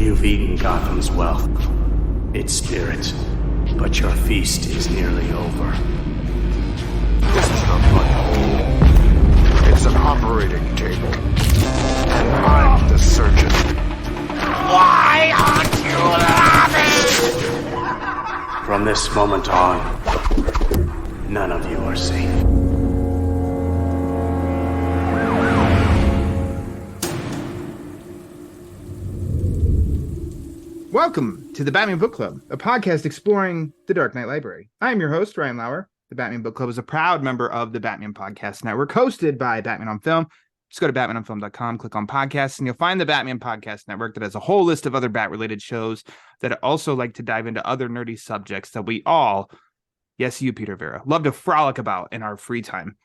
You've eaten Gotham's wealth, its spirit, but your feast is nearly over. This is not my home. It's an operating table. And I'm the surgeon. Why aren't you laughing? From this moment on, none of you are safe. Welcome to the Batman Book Club, a podcast exploring the Dark Knight Library. I am your host, Ryan Lauer. The Batman Book Club is a proud member of the Batman Podcast Network, hosted by Batman on Film. Just go to batmanonfilm.com, click on podcasts, and you'll find the Batman Podcast Network that has a whole list of other Bat-related shows that also like to dive into other nerdy subjects that we all, yes, you, Peter Vera, love to frolic about in our free time.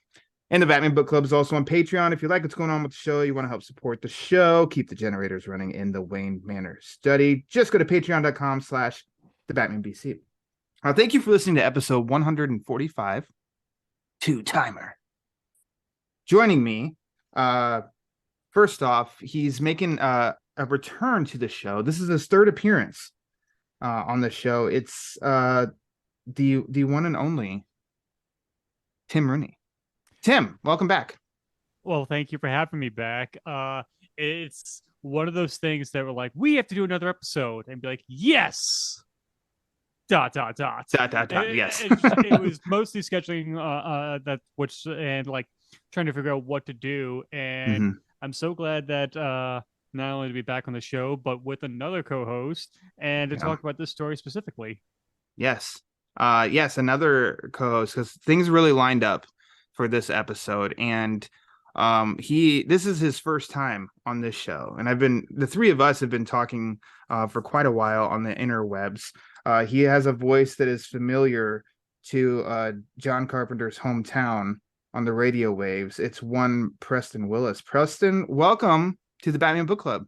And the Batman Book Club is also on Patreon. If you like what's going on with the show, you want to help support the show, keep the generators running in the Wayne Manor study, just go to patreon.com/thebatmanbc. Thank you for listening to episode 145, Two-Timer. Joining me, first off, he's making a return to the show. This is his third appearance on the show. It's the one and only Tim Rooney. Tim, welcome back. Well, thank you for having me back. It's one of those things that were like, we have to do another episode, and be like, yes. ... Yes. It was mostly scheduling and like trying to figure out what to do, and I'm so glad that not only to be back on the show, but with another co-host and to talk about this story specifically. Yes, another co-host, because things really lined up for this episode, and this is his first time on this show, and the three of us have been talking for quite a while on the interwebs. He has a voice that is familiar to John Carpenter's hometown on the radio waves. It's one Preston Willis. Preston, welcome to the Batman Book Club.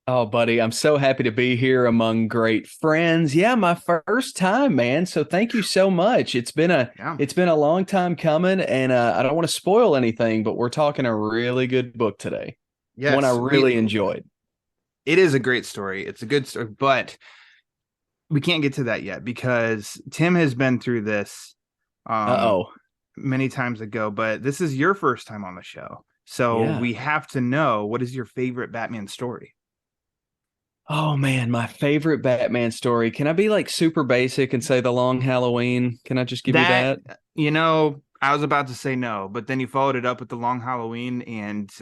Oh, buddy, I'm so happy to be here among great friends. Yeah, my first time, man. So thank you so much. It's been a long time coming, and I don't want to spoil anything, but we're talking a really good book today. Yes, one I really enjoyed. It is a great story. It's a good story, but we can't get to that yet because Tim has been through this many times ago, but this is your first time on the show. So we have to know, what is your favorite Batman story? Oh, man, my favorite Batman story. Can I be like super basic and say The Long Halloween? Can I just give you that? You know, I was about to say no, but then you followed it up with The Long Halloween, and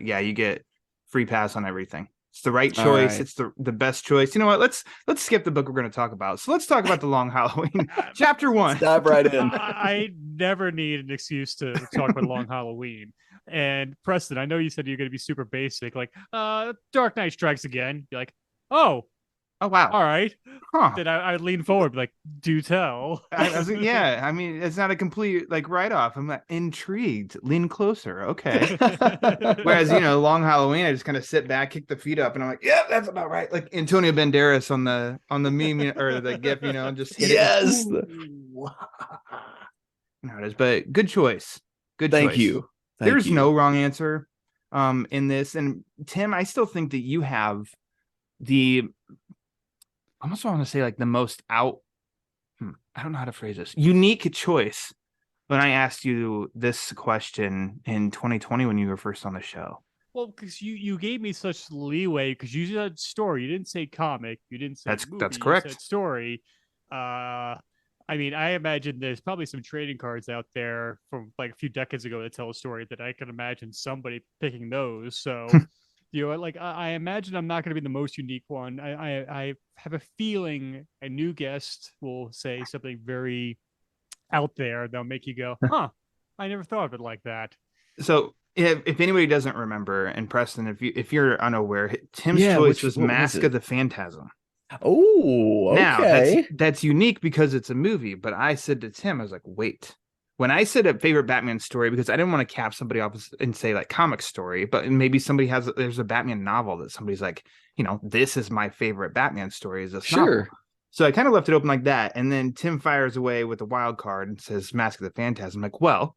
you get free pass on everything. It's the right choice. Right. It's the best choice. You know what? Let's skip the book we're going to talk about. So let's talk about The Long Halloween. Chapter 1. Let's dive right in. I never need an excuse to talk about Long Halloween. And Preston, I know you said you're going to be super basic, like Dark Knight Strikes Again. You're like, oh wow, all right. Then I lean forward, like, do tell. I mean, it's not a complete like write off. I'm like, intrigued. Lean closer, okay. Whereas Long Halloween, I just kind of sit back, kick the feet up, and I'm like, yeah, that's about right. Like Antonio Banderas on the meme or the GIF, just hit yes. It. No, it is, but good choice. Good. Thank choice. you. There's no wrong answer in this. And Tim, I still think that you have I almost want to say like the most I don't know how to phrase this, unique choice when I asked you this question in 2020 when you were first on the show. Well, because you gave me such leeway, because you said story, you didn't say comic, you didn't say movie, that's correct. You said story. I mean, I imagine there's probably some trading cards out there from like a few decades ago that tell a story that I can imagine somebody picking those. So, I imagine I'm not going to be the most unique one. I have a feeling a new guest will say something very out there that'll make you go, huh, I never thought of it like that. So if anybody doesn't remember, and Preston, if you're unaware, Tim's choice was Mask of the Phantasm. Oh, okay. Now that's unique because it's a movie, but I said to Tim, I was like, wait, when I said a favorite Batman story, because I didn't want to cap somebody off and say like comic story, but maybe there's a Batman novel that somebody's like, this is my favorite Batman story, is this novel. So I kind of left it open like that. And then Tim fires away with a wild card and says Mask of the Phantasm. I'm like, well,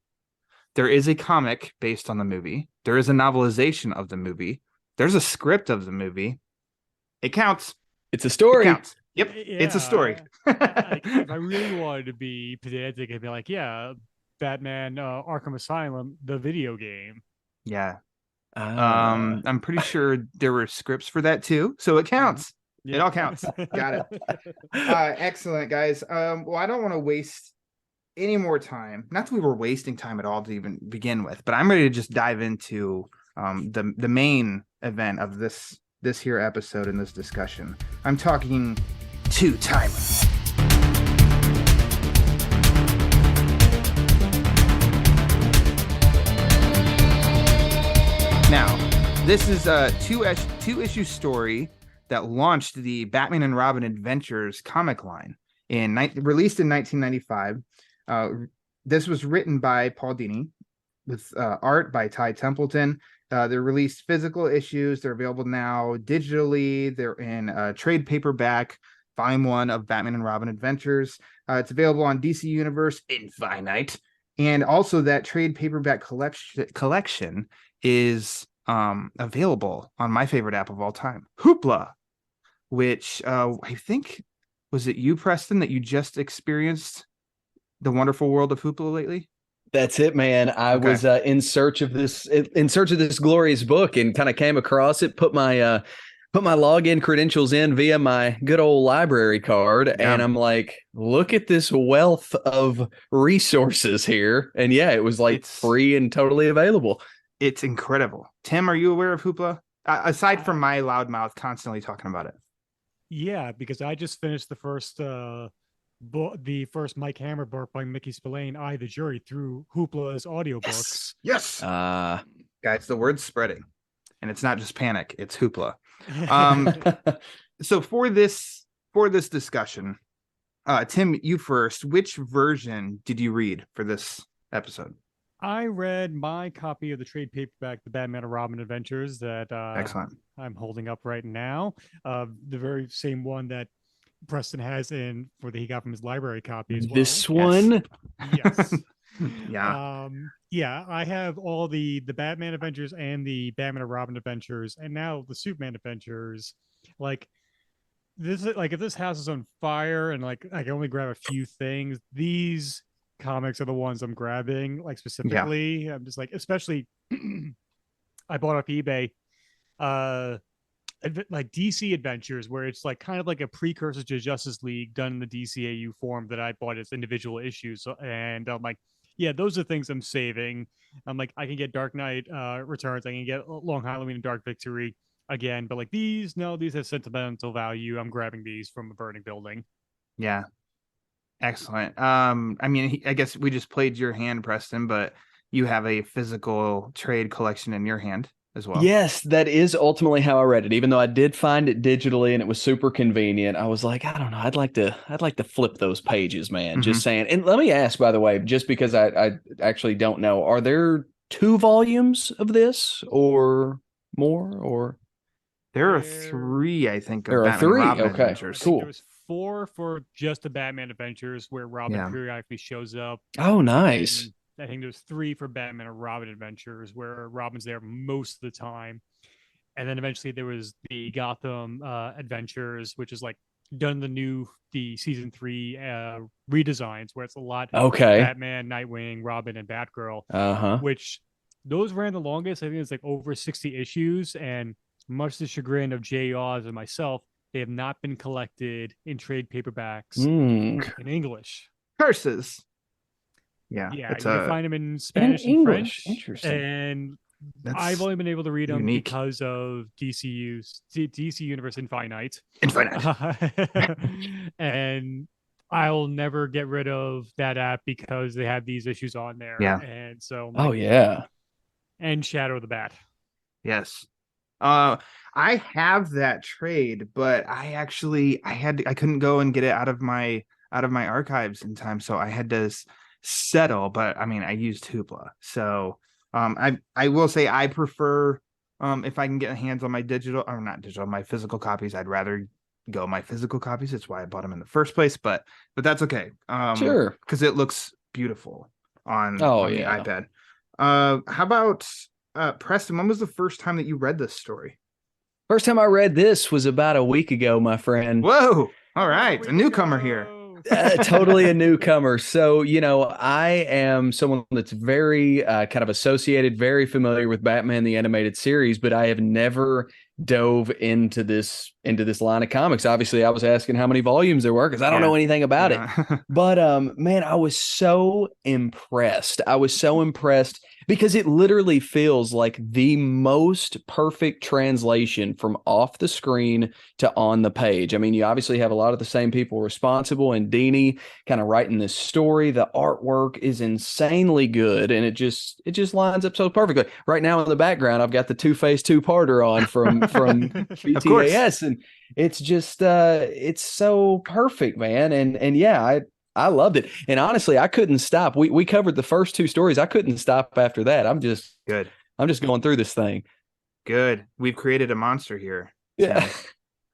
there is a comic based on the movie. There is a novelization of the movie. There's a script of the movie. It counts. It's a story. It counts. Yep, it's a story. If I really wanted to be pedantic, I'd be like, yeah, Batman Arkham Asylum, the video game. Yeah. I'm pretty sure there were scripts for that too, so it counts. It all counts. Got it. Excellent, guys. Well, I don't want to waste any more time. Not that we were wasting time at all to even begin with, but I'm ready to just dive into the main event of this here episode and this discussion. I'm talking two-timer. Now, this is a two-issue story that launched the Batman and Robin Adventures comic line released in 1995. This was written by Paul Dini with art by Ty Templeton. They're released physical issues. They're available now digitally. They're in trade paperback, volume 1 of Batman and Robin Adventures. It's available on DC Universe Infinite. And also that trade paperback collection is available on my favorite app of all time, Hoopla, which I think, was it you, Preston, that you just experienced the wonderful world of Hoopla lately? That's it, man. I was in search of this glorious book and kind of came across it, put my login credentials in via my good old library card. Yeah. And I'm like, look at this wealth of resources here. And yeah, it was like free and totally available. It's incredible. Tim, are you aware of Hoopla? Aside from my loud mouth constantly talking about it. Yeah, because I just finished the first Mike Hammer book by Mickey Spillane, I, the Jury, through Hoopla's audiobooks. Yes. Guys, the word's spreading. And it's not just panic, it's Hoopla. So for this discussion, Tim, you first. Which version did you read for this episode? I read my copy of the trade paperback, The Batman and Robin Adventures, that excellent. I'm holding up right now. The very same one that Preston has he got from his library copy as well. This one? Yes. Yeah. Yeah, I have all the Batman Adventures and the Batman and Robin Adventures, and now the Superman Adventures. Like, this is like, if this house is on fire and like I can only grab a few things, these comics are the ones I'm grabbing, like specifically. I'm just like, especially I bought off eBay like DC Adventures, where it's like kind of like a precursor to Justice League done in the DCAU form that I bought as individual issues. And I'm like, yeah, those are things I'm saving. I'm like, I can get Dark Knight Returns, I can get Long Halloween and Dark Victory again, but like these have sentimental value. I'm grabbing these from a burning building. Yeah. Excellent. I mean, I guess we just played your hand, Preston, but you have a physical trade collection in your hand as well. Yes, that is ultimately how I read it. Even though I did find it digitally and it was super convenient, I was like, I don't know, I'd like to flip those pages, man. Mm-hmm. Just saying. And let me ask, by the way, just because I actually don't know, are there 2 volumes of this or more? Or there are 3, I think. There are 3. Okay, Adventures. Cool. There was 4 for just the Batman Adventures, where Robin periodically shows up. Oh, nice. And I think there's 3 for Batman and Robin Adventures, where Robin's there most of the time. And then eventually there was the Gotham Adventures, which is like done the season 3 redesigns, where it's a lot of Batman, Nightwing, Robin, and Batgirl. Which those ran the longest. I think it's like over 60 issues, and much to the chagrin of Jay Oz and myself, they have not been collected in trade paperbacks in English. Curses. Yeah, you can find them in Spanish and French. Interesting. And I've only been able to read them because of DC Universe Infinite. And I'll never get rid of that app because they have these issues on there. Yeah. And so. And Shadow of the Bat. Yes. I have that trade, but I couldn't go and get it out of my archives in time, so I had to settle. But I mean, I used Hoopla, so I will say I prefer if I can get hands on my my physical copies, I'd rather go my physical copies. That's why I bought them in the first place, but that's okay. Sure, because it looks beautiful on the iPad. How about Preston, when was the first time that you read this story? First time I read this was about a week ago, my friend. Whoa. All right. A newcomer here. Totally a newcomer. So, I am someone that's very kind of associated, very familiar with Batman the Animated Series, but I have never dove into this line of comics. Obviously, I was asking how many volumes there were because I don't know anything about it. But man, I was so impressed. Because it literally feels like the most perfect translation from off the screen to on the page. I mean, you obviously have a lot of the same people responsible, and Dini kind of writing this story. The artwork is insanely good, and it just lines up so perfectly. Right now in the background, I've got the Two-Face two-parter on from BTAS, and it's just it's so perfect, man. And yeah, I loved it. And honestly, I couldn't stop. We covered the first two stories. I couldn't stop after that. I'm just going through this thing. Good. We've created a monster here. Yeah.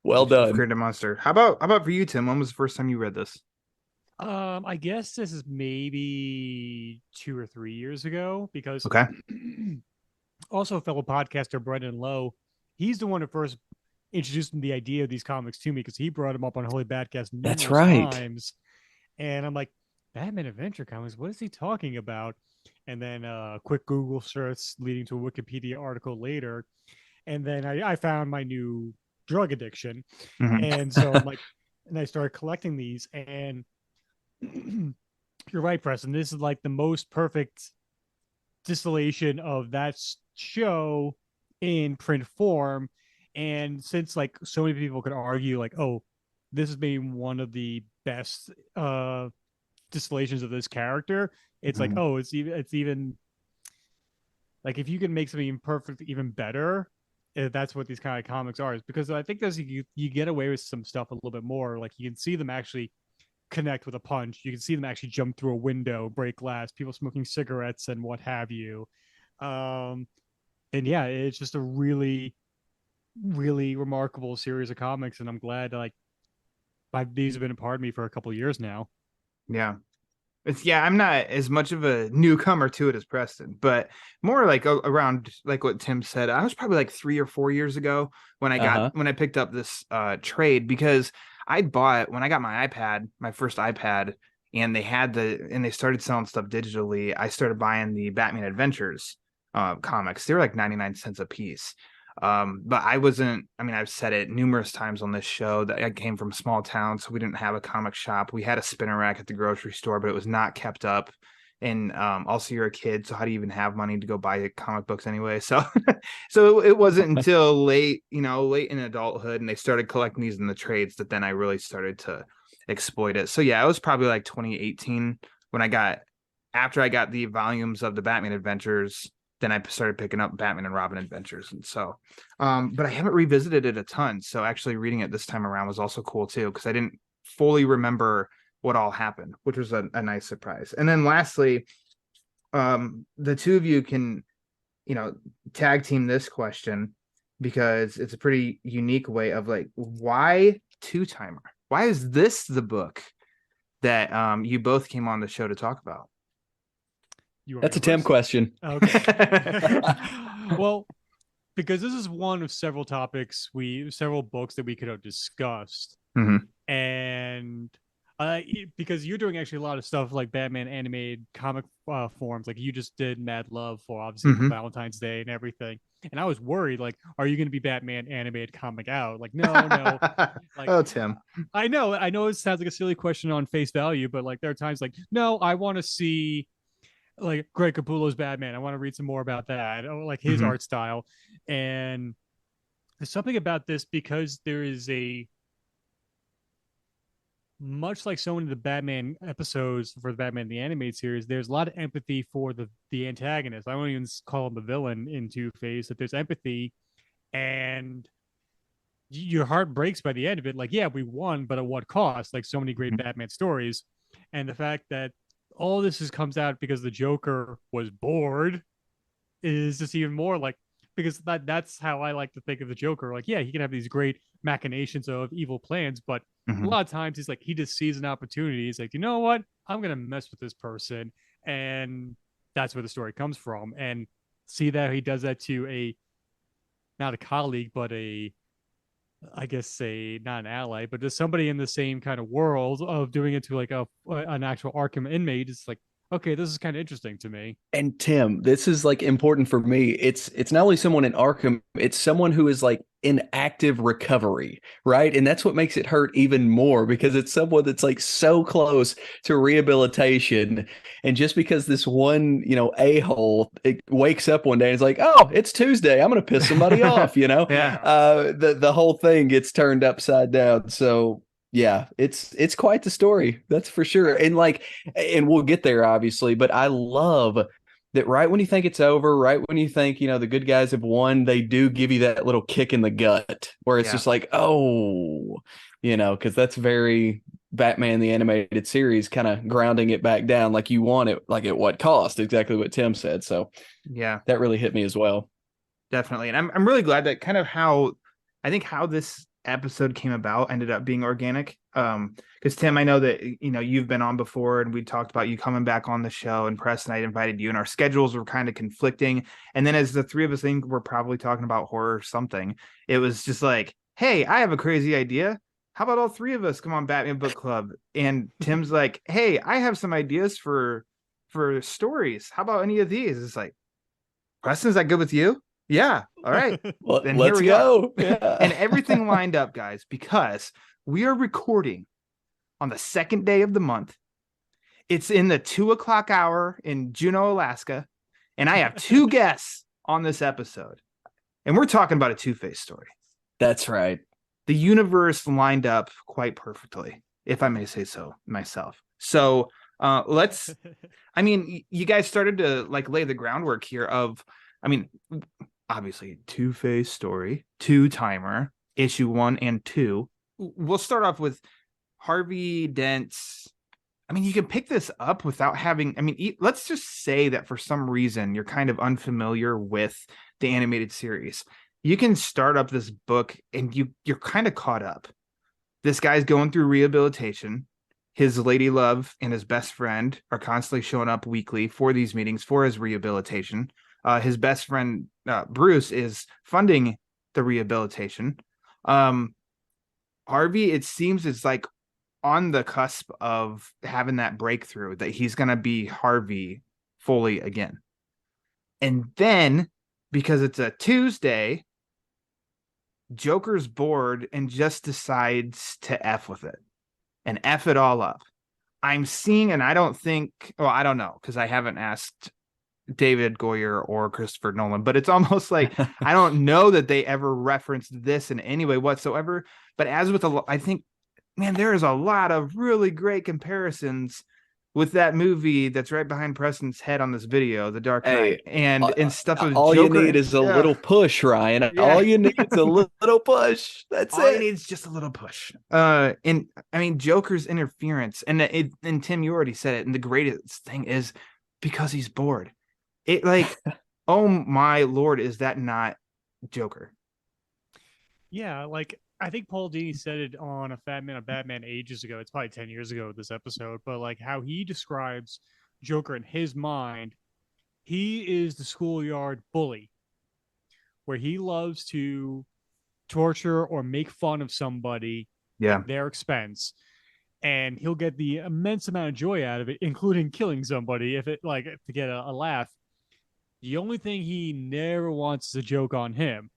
Well done. We've created a monster. How about for you, Tim? When was the first time you read this? I guess this is maybe 2 or 3 years ago, because also fellow podcaster Brendan Lowe, he's the one who first introduced the idea of these comics to me, because he brought them up on Holy Badcast numerous times. And I'm like, Batman Adventure Comics, what is he talking about? And then a quick Google search leading to a Wikipedia article later. And then I found my new drug addiction. And so I'm like, and I started collecting these. And you're right, Preston. This is like the most perfect distillation of that show in print form. And since like so many people could argue like, oh, this is maybe one of the best distillations of this character, it's like, oh, it's even like, if you can make something imperfect even better, that's what these kind of comics are. Is because I think there's you get away with some stuff a little bit more. Like, you can see them actually connect with a punch. You can see them actually jump through a window, break glass, people smoking cigarettes and what have you. And yeah, it's just a really, really remarkable series of comics, and I'm glad these have been a part of me for a couple of years now. Yeah. I'm not as much of a newcomer to it as Preston, but more like around like what Tim said. I was probably like 3 or 4 years ago when I picked up this trade, because I bought, when I got my first iPad, and they started selling stuff digitally, I started buying the Batman Adventures comics. They were like 99 cents a piece. But I've said it numerous times on this show that I came from a small town, so we didn't have a comic shop. We had a spinner rack at the grocery store, but it was not kept up. And also, you're a kid, so how do you even have money to go buy comic books anyway? So it wasn't until late in adulthood, and they started collecting these in the trades, that then I really started to exploit it. So yeah, it was probably like 2018 after I got the volumes of the Batman Adventures. Then I started picking up Batman and Robin Adventures. And so, but I haven't revisited it a ton. So actually reading it this time around was also cool too, because I didn't fully remember what all happened, which was a nice surprise. And then lastly, the two of you can, tag team this question, because it's a pretty unique way of like, why Two-Timer? Why is this the book that you both came on the show to talk about? That's a Tim question. Okay. Well, because this is one of several several books that we could have discussed. And because you're doing actually a lot of stuff like Batman animated comic forms, like you just did Mad Love for obviously Valentine's Day and everything. And I was worried, like, are you going to be Batman animated comic out? Like, no. Like, oh, Tim. I know it sounds like a silly question on face value, but like there are times like, no, I want to see like Greg Capullo's Batman. I want to read some more about that. I like his art style. And there's something about this, because there is much like so many of the Batman episodes for the Batman the Animated Series, there's a lot of empathy for the antagonist. I won't even call him the villain in Two-Face, that there's empathy, and your heart breaks by the end of it. Like, yeah, we won, but at what cost? Like so many great Batman stories. And the fact that all this comes out because the Joker was bored is just even more like, because that's how I like to think of the Joker. Like, yeah, he can have these great machinations of evil plans, but a lot of times he's like, he just sees an opportunity. He's like, you know what? I'm going to mess with this person. And that's where the story comes from. And see that he does that to not a colleague, but a I guess not an ally, but just somebody in the same kind of world of doing it to like an actual Arkham inmate. It's like, okay, this is kind of interesting to me. And Tim, this is like important for me. It's not only someone in Arkham, it's someone who is like in active recovery, right? And that's what makes it hurt even more because it's someone that's like so close to rehabilitation. And just because this one, a-hole it wakes up one day and is like, oh, it's Tuesday, I'm gonna piss somebody off, Yeah. The whole thing gets turned upside down. So yeah, it's quite the story, that's for sure. And we'll get there obviously, but I love that right when you think it's over, right when you think, the good guys have won, they do give you that little kick in the gut where it's just like, oh, because that's very Batman the Animated Series, kind of grounding it back down like you want it, like at what cost, exactly what Tim said. So yeah, that really hit me as well. Definitely. And I'm really glad that kind of how this episode came about ended up being organic. Because Tim, I know that you've been on before and we talked about you coming back on the show, and Preston, I invited you, and our schedules were kind of conflicting. And then as the three of us think we're probably talking about horror or something, it was just like, hey, I have a crazy idea. How about all three of us come on Batman Book Club? And Tim's like, hey, I have some ideas for stories. How about any of these? It's like, Preston, is that good with you? Yeah. All right. Well, then let's go. Yeah. And everything lined up, guys, because we are recording on the second day of the month. It's in the 2:00 hour in Juneau, Alaska. And I have two guests on this episode. And we're talking about a Two-Face story. That's right. The universe lined up quite perfectly, if I may say so myself. So you guys started to lay the groundwork here of, obviously Two-Face story, two-timer, issue 1 and 2. We'll start off with Harvey Dent's. You can pick this up without having, let's just say that for some reason you're kind of unfamiliar with the animated series. You can start up this book and you're kind of caught up. This guy's going through rehabilitation. His lady love and his best friend are constantly showing up weekly for these meetings for his rehabilitation. His best friend, Bruce, is funding the rehabilitation. Harvey, it seems, is on the cusp of having that breakthrough that he's going to be Harvey fully again. And then, because it's a Tuesday, Joker's bored and just decides to F with it and F it all up. I'm seeing, and I don't know, because I haven't asked David Goyer or Christopher Nolan, but it's almost like I don't know that they ever referenced this in any way whatsoever. But as with I think, man, there is a lot of really great comparisons with that movie that's right behind Preston's head on this video, The Dark Knight, and stuff. All Joker. You need is a little push, Ryan. Yeah. All you need is a little push. That's all you need is just a little push. And Joker's interference, and Tim, you already said it. And the greatest thing is because he's bored. It oh my Lord, is that not Joker? Yeah, I think Paul Dini said it on a Batman ages ago. It's probably 10 years ago, this episode, but how he describes Joker in his mind, he is the schoolyard bully where he loves to torture or make fun of somebody at their expense. And he'll get the immense amount of joy out of it, including killing somebody to get a laugh. The only thing he never wants is a joke on him.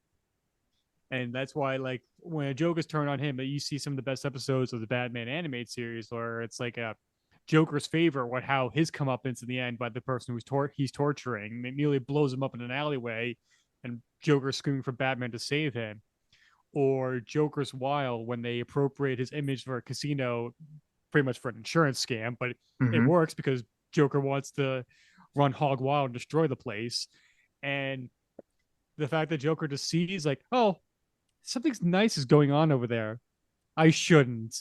And that's why, when a joke is turned on him, you see some of the best episodes of the Batman animated series where it's a Joker's favor, how his comeuppance in the end by the person he's torturing. It nearly blows him up in an alleyway, and Joker's screaming for Batman to save him. Or Joker's wild when they appropriate his image for a casino, pretty much for an insurance scam, but it works because Joker wants to run hog wild and destroy the place. And the fact that Joker just sees oh, something nice is going on over there. I shouldn't.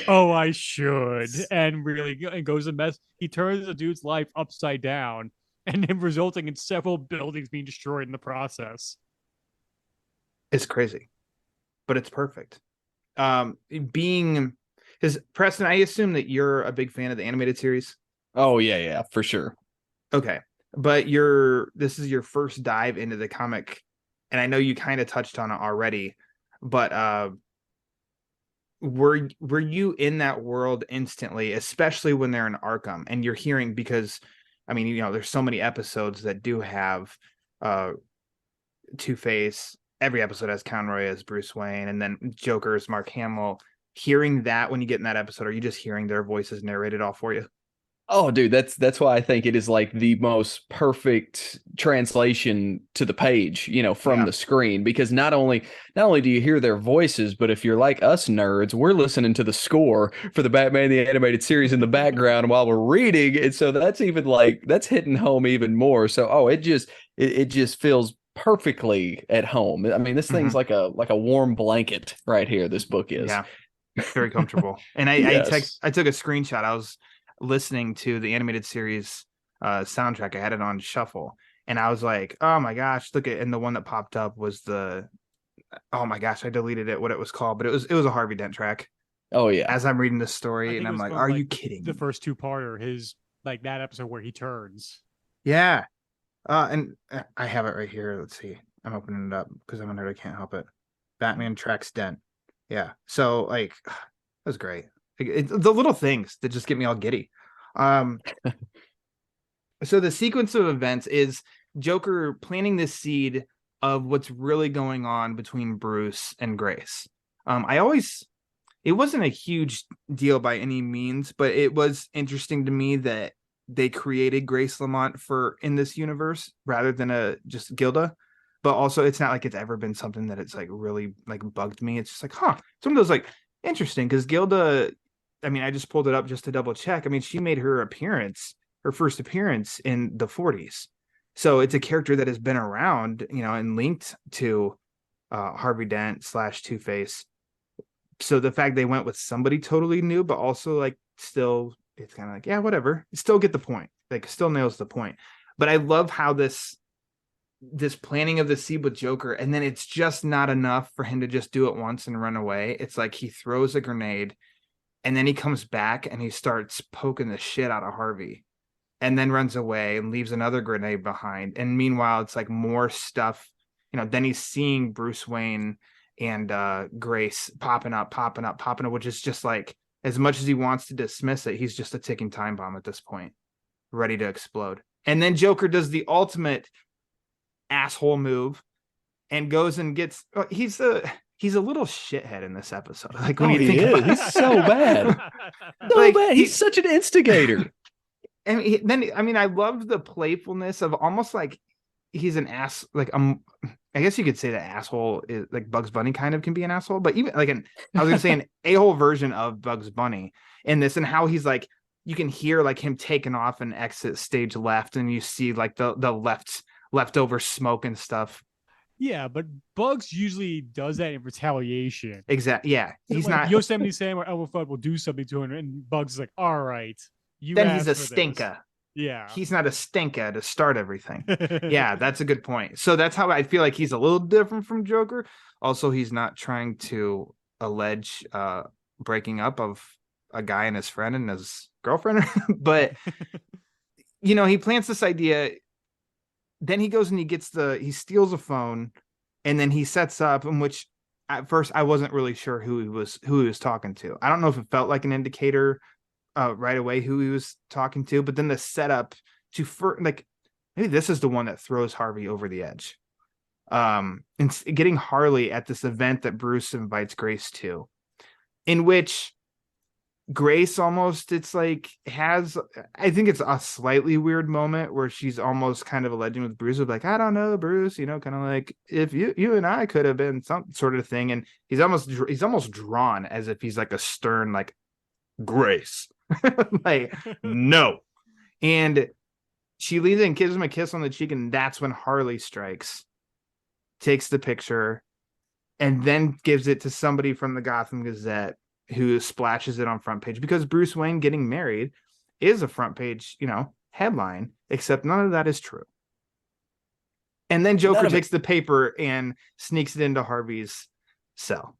Oh, I should. And really goes a mess. He turns the dude's life upside down, and then resulting in several buildings being destroyed in the process. It's crazy, but it's perfect. Preston, I assume that you're a big fan of the animated series. Oh yeah, for sure. Okay, but this is your first dive into the comic. And I know you kind of touched on it already. But were you in that world instantly, especially when they're in Arkham and you're hearing, because I mean, you know, there's so many episodes that do have Two-Face. Every episode has Conroy as Bruce Wayne, and then Joker is Mark Hamill. Hearing that when you get in that episode, are you just hearing their voices narrated all for you? Oh, dude, that's why I think it is like the most perfect translation to the page, you know, from the screen, because not only do you hear their voices, but if you're like us nerds, we're listening to the score for the Batman the Animated Series in the background while we're reading, and so that's even like that's hitting home even more. So it just feels perfectly at home. I mean, this thing's like a warm blanket right here. This book is very comfortable. And I took a screenshot. I was listening to the animated series soundtrack. I had it on shuffle, and I was like, oh my gosh, look at, and the one that popped up was oh my gosh, I deleted it, what it was called, but it was a Harvey Dent track. Oh yeah. As I'm reading the story, and I'm like, are you kidding? The first two-parter, his like that episode where he turns. Yeah. And I have it right here. Let's see. I'm opening it up because I'm a nerd. I can't help it. Batman tracks Dent. Yeah. So like, that was great. The little things that just get me all giddy. So the sequence of events is Joker planting this seed of what's really going on between Bruce and Grace. It wasn't a huge deal by any means, but it was interesting to me that they created Grace Lamont in this universe rather than just Gilda. But also, it's not like it's ever been something that it's like really like bugged me. It's just like, some of those like interesting, because Gilda, I mean, I just pulled it up just to double check. I mean, she made her first appearance in the 40s. So it's a character that has been around, you know, and linked to Harvey Dent / Two-Face. So the fact they went with somebody totally new, but also like still, it's kind of like, yeah, whatever. Still get the point. Like, still nails the point. But I love how this planning of the seed with Joker, and then it's just not enough for him to just do it once and run away. It's like he throws a grenade, and then he comes back and he starts poking the shit out of Harvey, and then runs away and leaves another grenade behind. And meanwhile, it's like more stuff, you know, then he's seeing Bruce Wayne and Grace popping up, which is just like, as much as he wants to dismiss it, he's just a ticking time bomb at this point, ready to explode. And then Joker does the ultimate asshole move and goes and gets, he's a little shithead in this episode. Like, when you think about it, he's so bad. Bad. He's such an instigator. And I love the playfulness of almost like he's an ass. Like, I guess you could say that asshole is like Bugs Bunny kind of can be an asshole, but even like I was gonna say an a-hole version of Bugs Bunny in this, and how he's like, you can hear like him taking off and exit stage left, and you see like the leftover smoke and stuff. Yeah, but Bugs usually does that in retaliation. Exactly. Yeah, he's like not. Yosemite Sam or Elmer Fudd will do something to him, and Bugs is like, "All right, then he's a stinker." Yeah, he's not a stinker to start everything. Yeah, that's a good point. So that's how I feel like he's a little different from Joker. Also, he's not trying to allege breaking up of a guy and his friend and his girlfriend, but you know, he plants this idea. Then he goes and he steals a phone, and then he sets up, in which at first I wasn't really sure who he was talking to. I don't know if it felt like an indicator right away who he was talking to, but then the setup like, maybe this is the one that throws Harvey over the edge. And getting Harley at this event that Bruce invites Grace to, in which Grace almost, it's like, I think it's a slightly weird moment where she's almost kind of alleging with Bruce of like, I don't know, Bruce, you know, kind of like, if you and I could have been some sort of thing. And he's almost drawn as if he's like a stern, like, Grace, like, no. And she leaves and gives him a kiss on the cheek, and that's when Harley strikes, takes the picture, and then gives it to somebody from the Gotham Gazette, who splashes it on front page, because Bruce Wayne getting married is a front page, you know, headline, except none of that is true. And then Joker takes the paper and sneaks it into Harvey's cell.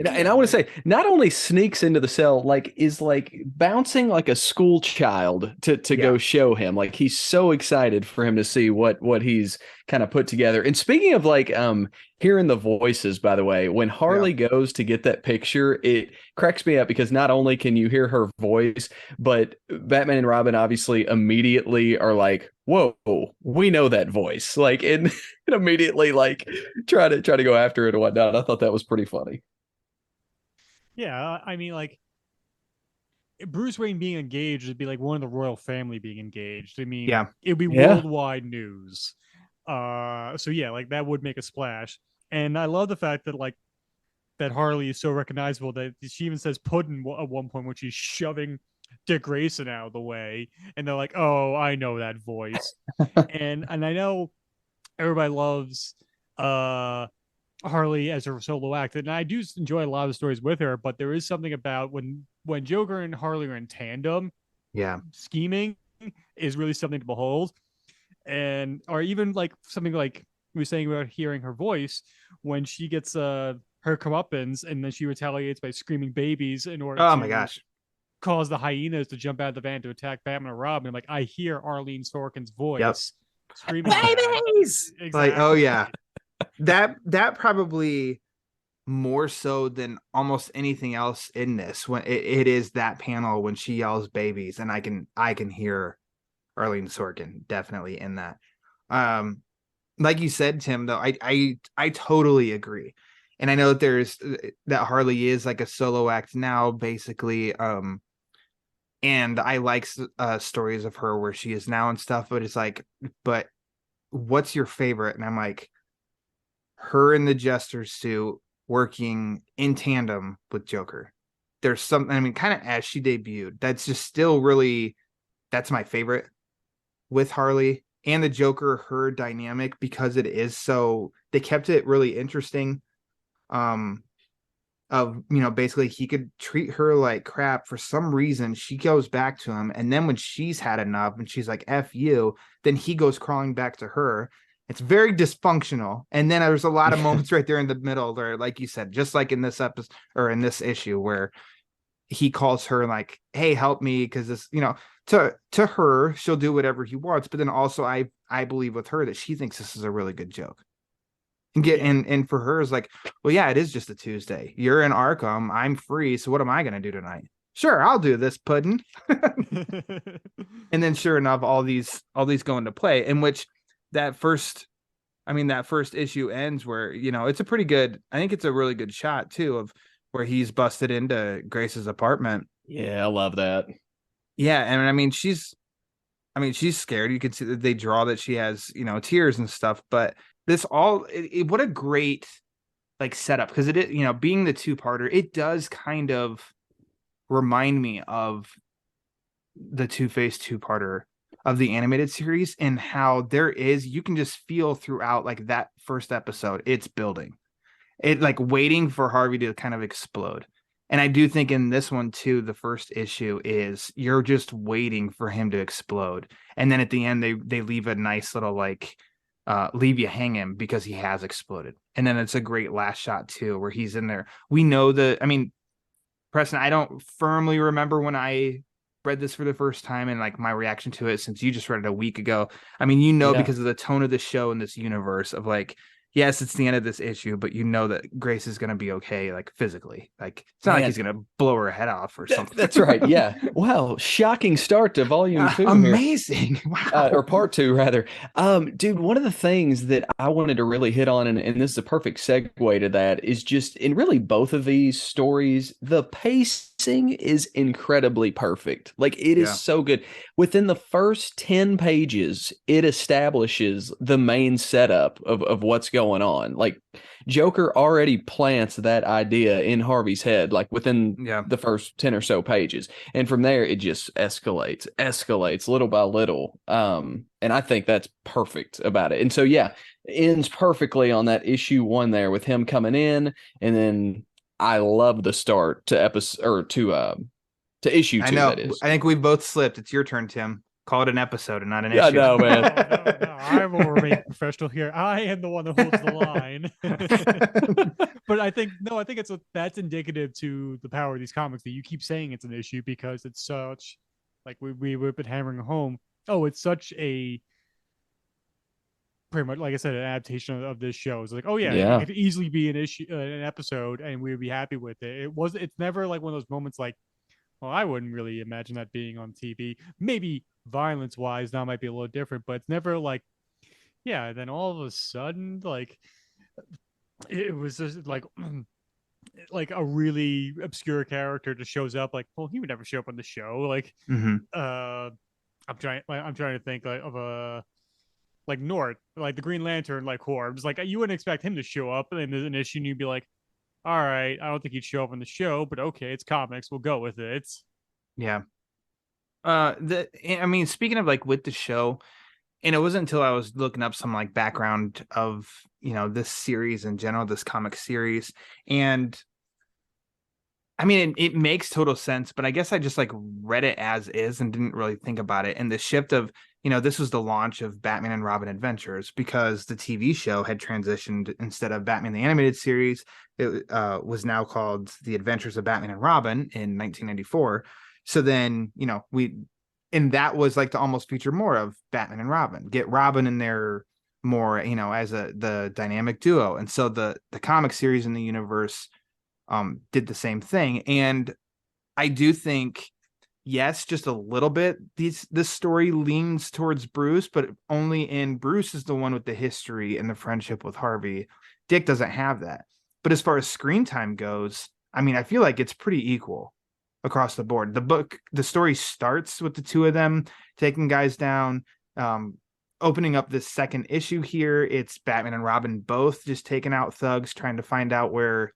And I want to say, not only sneaks into the cell, like is like bouncing like a school child to go show him. Like he's so excited for him to see what he's kind of put together. And speaking of like hearing the voices, by the way, when Harley goes to get that picture, it cracks me up because not only can you hear her voice, but Batman and Robin obviously immediately are like, whoa, we know that voice. Like and immediately like try to go after it and whatnot. I thought that was pretty funny. Yeah, I mean, like Bruce Wayne being engaged would be like one of the royal family being engaged. I mean, it would be worldwide news. So yeah, like that would make a splash. And I love the fact that like that Harley is so recognizable that she even says Puddin' at one point when she's shoving Dick Grayson out of the way, and they're like, "Oh, I know that voice," and I know everybody loves Harley as her solo act, and I do enjoy a lot of the stories with her. But there is something about when Joker and Harley are in tandem, scheming is really something to behold, and or even like something like we were saying about hearing her voice when she gets her comeuppance, and then she retaliates by screaming babies in order. Oh my gosh. Cause the hyenas to jump out of the van to attack Batman and Robin. Like I hear Arlene Sorkin's voice screaming, "Babies!" Exactly. Like, oh yeah, that probably more so than almost anything else in this. When it is that panel when she yells "babies," and I can hear Arlene Sorkin definitely in that. Like you said, Tim, though, I totally agree, and I know that there's that Harley is like a solo act now, basically. And I like stories of her where she is now and stuff, but it's like, but what's your favorite? And I'm like, her in the Jester suit working in tandem with Joker. There's something, I mean, kind of as she debuted, that's just still really, that's my favorite with Harley and the Joker, her dynamic, because it is so, they kept it really interesting. Of, you know, basically he could treat her like crap for some reason. She goes back to him, and then when she's had enough and she's like F you, then he goes crawling back to her. It's very dysfunctional. And then there's a lot of moments right there in the middle where, like you said, just like in this episode or in this issue, where he calls her like, hey, help me, because this, you know, to her, she'll do whatever he wants, but then also I believe with her that she thinks this is a really good joke. And for her is like, well, yeah, it is just a Tuesday. You're in Arkham. I'm free. So what am I going to do tonight? Sure, I'll do this, Puddin'. And then sure enough, all these go into play, in which that first issue ends where, you know, it's a pretty good, I think it's a really good shot too, of where he's busted into Grace's apartment. Yeah, I love that. Yeah. And I mean, she's scared. You can see that they draw that she has, you know, tears and stuff, but this all what a great like setup, because it is, you know, being the two-parter, it does kind of remind me of the Two-Face two-parter of the animated series, and how there is, you can just feel throughout like that first episode, it's building, it like waiting for Harvey to kind of explode. And I do think in this one too, the first issue is you're just waiting for him to explode, and then at the end they leave a nice little like leave you hanging because he has exploded. And then it's a great last shot too, where he's in there. We know I mean, Preston, I don't firmly remember when I read this for the first time and like my reaction to it, since you just read it a week ago. I mean, you know, because of the tone of the show in this universe of like, yes, it's the end of this issue, but you know that Grace is going to be okay, like physically. Like, it's not like he's going to blow her head off or something. That's right. Yeah. Wow. Shocking start to volume 2. Amazing. Here. Wow. Or part 2, rather. Dude, one of the things that I wanted to really hit on, and this is a perfect segue to that, is just in really both of these stories, the pacing is incredibly perfect. Like, it is so good. Within the first 10 pages, it establishes the main setup of what's going on. Like, Joker already plants that idea in Harvey's head, like within the first 10 or so pages. And from there, it just escalates little by little. And I think that's perfect about it. And so, yeah, ends perfectly on that issue 1 there with him coming in. And then I love the start to episode, or to issue 2. I know. That is. I think we've both slipped. It's your turn, Tim. Call it an episode and not an Yeah, issue. no, man. No, I will remain professional here. I am the one that holds the line. But I think that's indicative to the power of these comics that you keep saying it's an issue because it's such, like we've been hammering home. Oh, it's such a pretty much, like I said, an adaptation of this show. It's like, oh yeah, Yeah. it could easily be an issue, an episode, and we would be happy with it. It's never like one of those moments like, well, I wouldn't really imagine that being on TV. Maybe violence wise, that might be a little different, but it's never like, yeah. Then all of a sudden, like, it was just like, like a really obscure character just shows up. Like, well, he would never show up on the show. Like, I'm trying to think like of a like Nort, like the Green Lantern, like Corbs. Like you wouldn't expect him to show up in an issue, and you'd be like, all right, I don't think he'd show up on the show, but okay, it's comics, we'll go with it. Yeah. I mean, speaking of like with the show, and it wasn't until I was looking up some like background of, this series in general, this comic series. And I mean, it makes total sense, but I guess I just like read it as is and didn't really think about it. And the shift of, this was the launch of Batman and Robin Adventures because the TV show had transitioned. Instead of Batman the Animated Series, it was now called The Adventures of Batman and Robin in 1994. So then, and that was like to almost feature more of Batman and Robin, get Robin in there more, as the dynamic duo. And so the comic series in the universe did the same thing. And I do think, yes, just a little bit, this story leans towards Bruce, but only in Bruce is the one with the history and the friendship with Harvey. Dick doesn't have that. But as far as screen time goes, I mean, I feel like it's pretty equal across the board. The story starts with the two of them taking guys down, opening up this second issue here. It's Batman and Robin both just taking out thugs, trying to find out where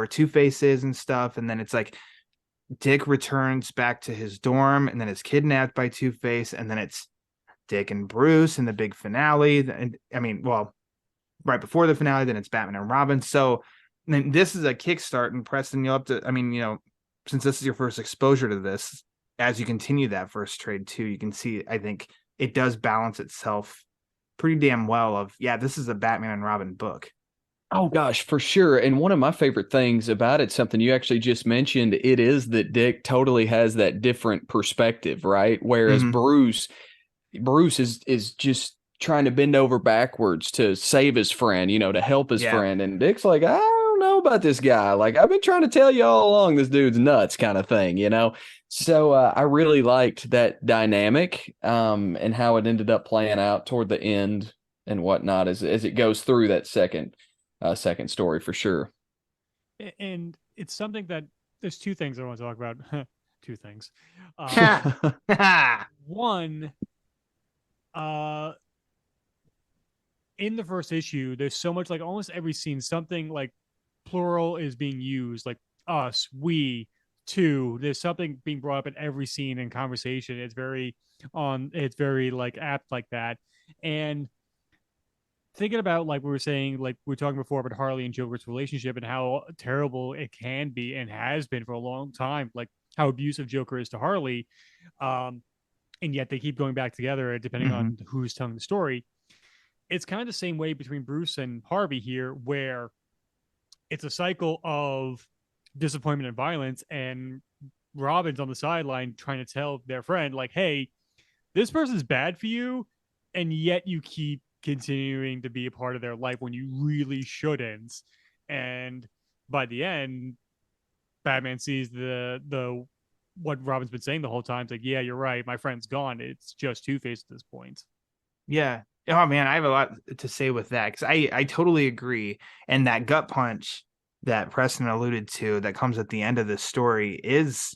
Two-Face is and stuff. And then it's like Dick returns back to his dorm and then is kidnapped by Two-Face. And then it's Dick and Bruce in the big finale. And I mean, well, right before the finale, then it's Batman and Robin. So then this is a kickstart, and Preston, you'll have to, I mean, since this is your first exposure to this, as you continue that first trade too, you can see, I think it does balance itself pretty damn well of, yeah, this is a Batman and Robin book. Oh gosh, for sure. And one of my favorite things about it, something you actually just mentioned, it is that Dick totally has that different perspective, right? Whereas Bruce is just trying to bend over backwards to save his friend, to help his friend. And Dick's like, I don't know about this guy. Like, I've been trying to tell you all along, this dude's nuts kind of thing, So I really liked that dynamic and how it ended up playing out toward the end and whatnot as it goes through that second story for sure. And it's something that there's two things I want to talk about. Two things. One, in the first issue, there's so much, like almost every scene, something like plural is being used, like us, we, two. There's something being brought up in every scene and conversation. It's very like apt like that. And thinking about, like we were saying, like we were talking before about Harley and Joker's relationship and how terrible it can be and has been for a long time, like how abusive Joker is to Harley, and yet they keep going back together depending on who's telling the story. It's kind of the same way between Bruce and Harvey here, where it's a cycle of disappointment and violence, and Robin's on the sideline trying to tell their friend, like, hey, this person's bad for you, and yet you keep continuing to be a part of their life when you really shouldn't. And by the end, Batman sees the what Robin's been saying the whole time. It's like, yeah, you're right, my friend's gone. It's just Two-Face at this point. Yeah. Oh man, I have a lot to say with that, because I totally agree. And that gut punch that Preston alluded to that comes at the end of this story is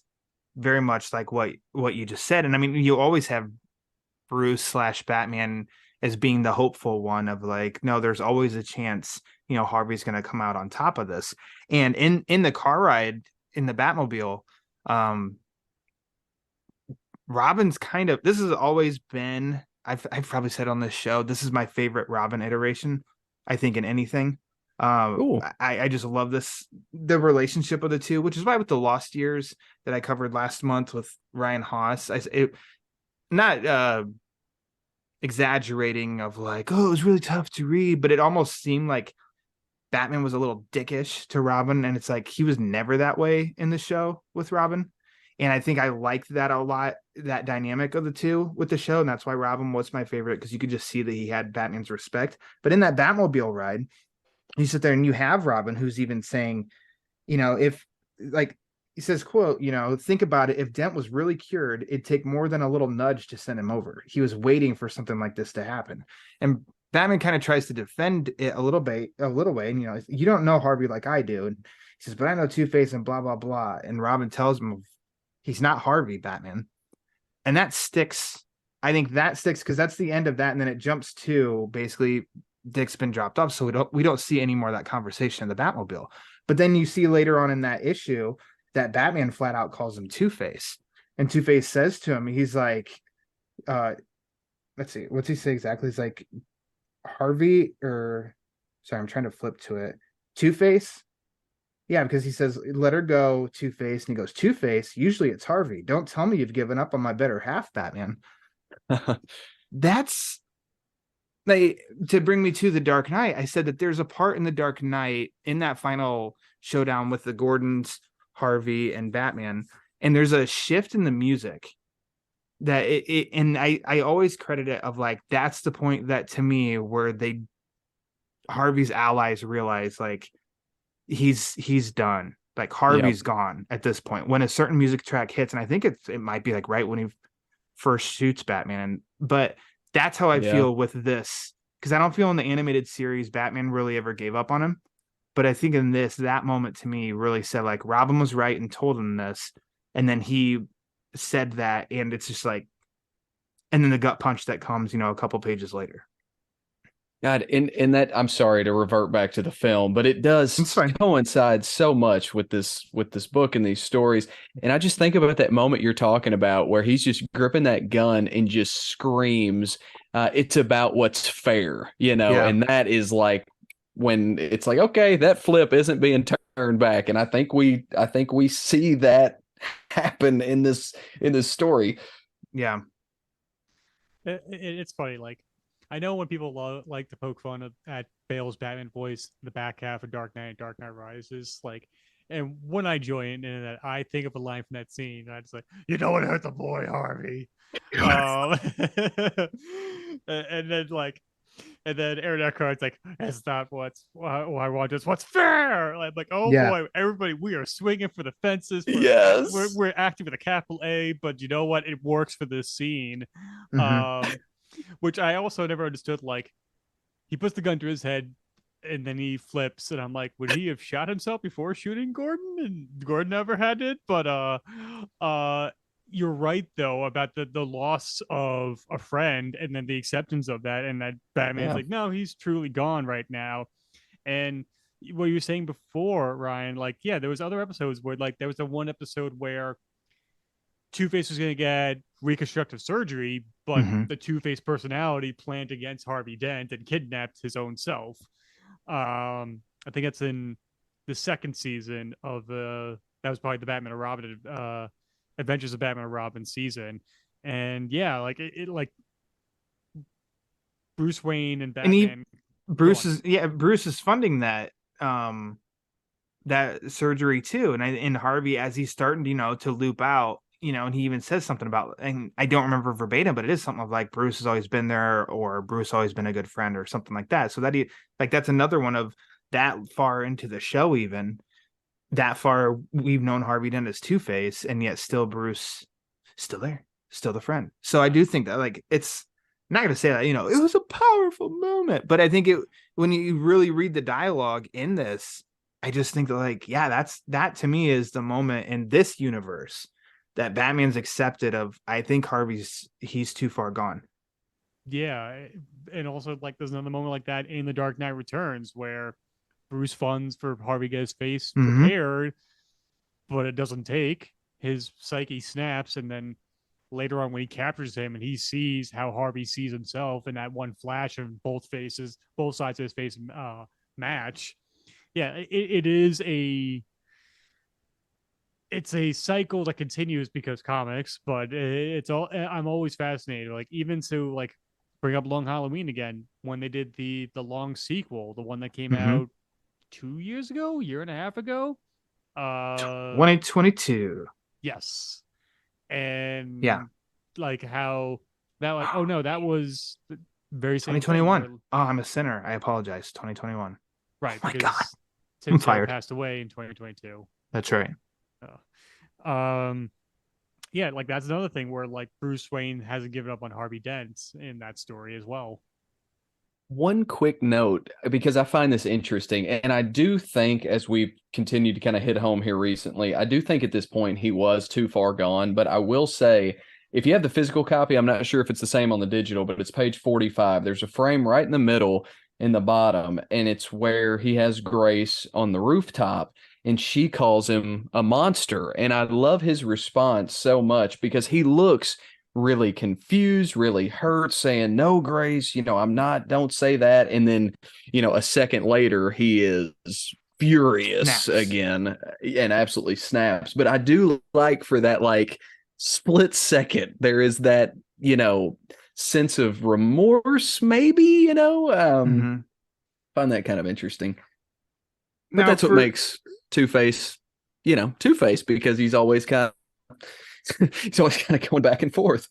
very much like what you just said. And I mean, you always have Bruce / Batman as being the hopeful one of like, no, there's always a chance, Harvey's going to come out on top of this. And in the car ride in the Batmobile, Robin's kind of, this has always been, I've probably said on this show, this is my favorite Robin iteration, I think, in anything. I just love the relationship of the two, which is why with the Lost Years that I covered last month with Ryan Haas, not exaggerating of like, oh, it was really tough to read, but it almost seemed like Batman was a little dickish to Robin, and it's like he was never that way in the show with Robin. And I think I liked that a lot, that dynamic of the two with the show, and that's why Robin was my favorite, because you could just see that he had Batman's respect. But in that Batmobile ride, you sit there and you have Robin, who's even saying, if like he says, quote, think about it. If Dent was really cured, it'd take more than a little nudge to send him over. He was waiting for something like this to happen. And Batman kind of tries to defend it a little way. And, you don't know Harvey like I do. And he says, but I know Two-Face and blah, blah, blah. And Robin tells him he's not Harvey, Batman. And that sticks. I think that sticks because that's the end of that. And then it jumps to basically Dick's been dropped off. So we don't see any more of that conversation in the Batmobile. But then you see later on in that issue that Batman flat out calls him Two-Face. And Two-Face says to him, he's like, let's see, what's he say exactly? He's like, Harvey, or sorry, I'm trying to flip to it. Two-Face? Yeah, because he says, let her go, Two-Face. And he goes, Two-Face? Usually it's Harvey. Don't tell me you've given up on my better half, Batman. That's like, to bring me to the Dark Knight. I said that there's a part in the Dark Knight in that final showdown with the Gordons, Harvey, and Batman, and there's a shift in the music that and I always credit it of like, that's the point that to me where Harvey's allies realize like he's done, like Harvey's gone at this point when a certain music track hits. And I think it might be like right when he first shoots Batman, but that's how I feel with this, because I don't feel in the animated series Batman really ever gave up on him. But I think in this, that moment to me really said like Robin was right and told him this. And then he said that, and it's just like, and then the gut punch that comes, a couple pages later. God, in that, I'm sorry to revert back to the film, but it does coincide so much with this book and these stories. And I just think about that moment you're talking about where he's just gripping that gun and just screams, it's about what's fair, and that is like when it's like, okay, that flip isn't being turned back. And I think we see that happen in this story. Yeah. It's funny. Like, I know when people like to poke fun at Bale's Batman voice, the back half of Dark Knight and Dark Knight Rises, like, and when I join in that, I think of a line from that scene. I just like, you don't want to hurt the boy, Harvey. And then Aaron Eckhart's like, that's not what I want. It's what's fair. Like, oh boy, everybody, we are swinging for the fences. Yes, we're acting with a capital A, but you know what? It works for this scene. Mm-hmm. Which I also never understood. Like, he puts the gun to his head and then he flips, and I'm like, would he have shot himself before shooting Gordon? And Gordon never had it. But you're right though about the loss of a friend and then the acceptance of that, and that Batman's like, no, he's truly gone right now. And what you were saying before, Ryan, like, yeah, there was other episodes where, like, there was the one episode where Two-Face was going to get reconstructive surgery, but the Two-Face personality planned against Harvey Dent and kidnapped his own self. I think that's in the second season of that was probably the Batman and Robin Adventures of Batman and Robin season. And yeah, like it like Bruce Wayne and Batman. And Bruce is funding that that surgery too. And Harvey, as he's starting to loop out, and he even says something about, and I don't remember verbatim, but it is something of like, Bruce has always been there, or Bruce always been a good friend, or something like that. So that's another one of that far into the show, even that far we've known Harvey Dent as Two-Face, and yet still Bruce, still there, still the friend. So I do think that, like, it's I'm not going to say that, it was a powerful moment, but I think when you really read the dialogue in this, I just think that, like, yeah, that to me is the moment in this universe that Batman's accepted of, I think he's too far gone. Yeah. And also, like, there's another moment like that in The Dark Knight Returns where Bruce funds for Harvey to get his face repaired, but it doesn't take. His psyche snaps, and then later on when he captures him and he sees how Harvey sees himself in that one flash of both sides of his face match. Yeah, it is it's a cycle that continues because comics, but it's all I'm always fascinated. Like even to like bring up Long Halloween again, when they did the long sequel, the one that came out 2 years ago, year and a half ago. 2022. Yes. And yeah, like how that like oh no, that was the very same 2021. thing where, Oh, I'm a sinner. I apologize. 2021. right, Oh my because God. Tim I'm Sale fired. passed away in 2022. That's right. Yeah, like that's another thing where like Bruce Wayne hasn't given up on Harvey Dent in that story as well. One quick note, because I find this interesting, and I do think as we've continued to kind of hit home here recently, I do think at this point he was too far gone. But I will say, if you have the physical copy, I'm not sure if it's the same on the digital, but it's page 45. There's a frame right in the middle in the bottom, and it's where he has Grace on the rooftop, and she calls him a monster. And I love his response so much because he looks really confused, really hurt, saying, "No, Grace, I'm not, don't say that." And then, a second later, he is furious again and absolutely snaps. But I do like for that, like, split second, there is that, sense of remorse, maybe, find that kind of interesting. But now, that's what makes Two-Face, Two-Face, because he's always kind of he's always kind of going back and forth.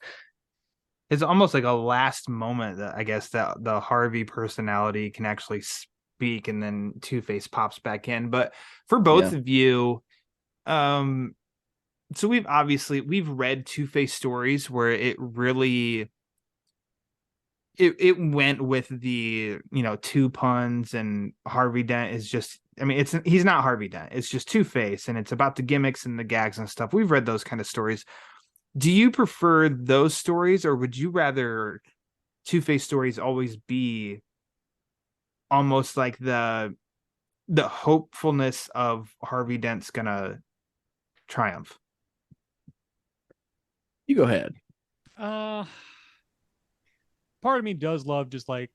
It's almost like a last moment that I guess that the Harvey personality can actually speak, and then Two-Face pops back in. But for both of you, so we've read Two-Face stories where it really it went with the two puns, and Harvey Dent is just, I mean, he's not Harvey Dent. It's just Two-Face, and it's about the gimmicks and the gags and stuff. We've read those kind of stories. Do you prefer those stories, or would you rather Two-Face stories always be almost like the hopefulness of Harvey Dent's gonna triumph? You go ahead. Part of me does love just like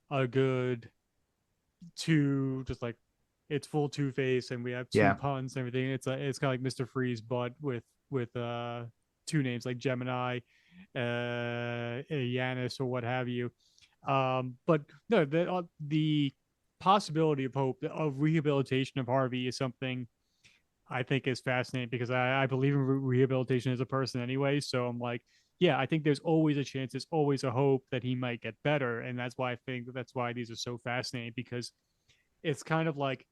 a good just like it's full Two-Face and we have two puns and everything. It's kind of like Mr. Freeze, but with two names like Gemini, Yanis, or what have you. But no, the possibility of hope of rehabilitation of Harvey is something I think is fascinating, because I believe in rehabilitation as a person anyway. So I'm like, yeah, I think there's always a chance, there's always a hope that he might get better. And that's why I think that's why these are so fascinating, because it's kind of like,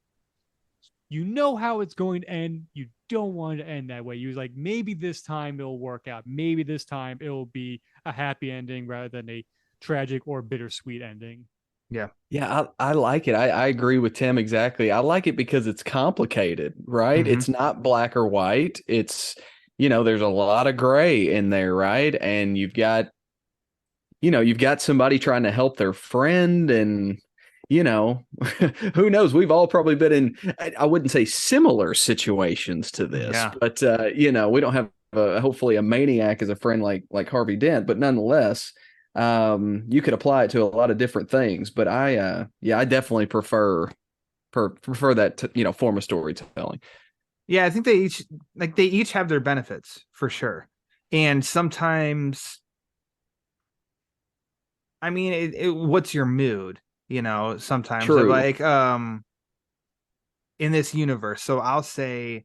how it's going to end. You don't want it to end that way. You're like, maybe this time it'll work out. Maybe this time it'll be a happy ending rather than a tragic or bittersweet ending. Yeah. Yeah, I like it. I agree with Tim exactly. I like it because it's complicated, right? It's not black or white. It's, there's a lot of gray in there, right? And you've got somebody trying to help their friend, and who knows? We've all probably been in, I wouldn't say similar situations to this, but, we don't have hopefully a maniac as a friend like Harvey Dent, but nonetheless, you could apply it to a lot of different things. But I definitely prefer that, form of storytelling. Yeah, I think they each have their benefits for sure. And sometimes, I mean, what's your mood? Sometimes like in this universe. So I'll say,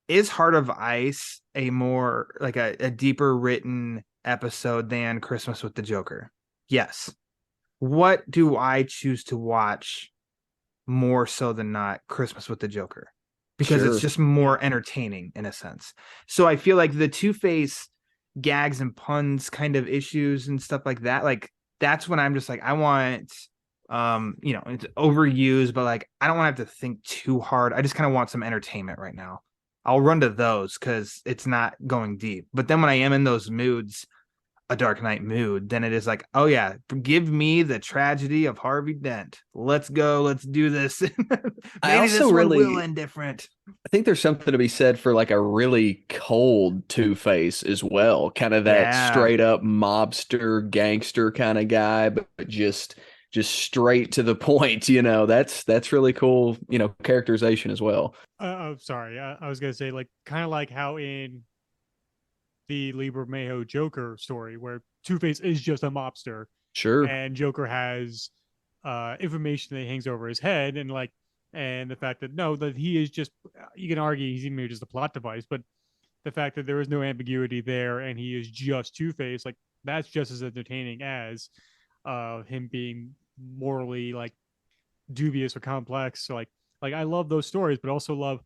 is Heart of Ice a more like a deeper written episode than Christmas with the Joker? Yes. What do I choose to watch more so than not? Christmas with the Joker, because it's just more entertaining in a sense. So I feel like the Two-Face gags and puns kind of issues and stuff like that, like that's when I'm just like, I want it's overused, but like I don't want to have to think too hard. I just kind of want some entertainment right now. I'll run to those because it's not going deep. But then when I am in those moods, a Dark Knight mood, then it is like, oh yeah, give me the tragedy of Harvey Dent. Let's go. Let's do this. Maybe this one will end different. I think there's something to be said for like a really cold Two-Face as well. Kind of that straight up mobster, gangster kind of guy, but just just straight to the point. That's really cool, characterization as well. Sorry. I was going to say, like, kind of like how in the Lee Bermejo Joker story, where Two-Face is just a mobster. Sure. And Joker has information that hangs over his head, and the fact that he is just, you can argue he's even just a plot device, but the fact that there is no ambiguity there and he is just Two-Face, like, that's just as entertaining as him being morally, like, dubious or complex. So like I love those stories, but also love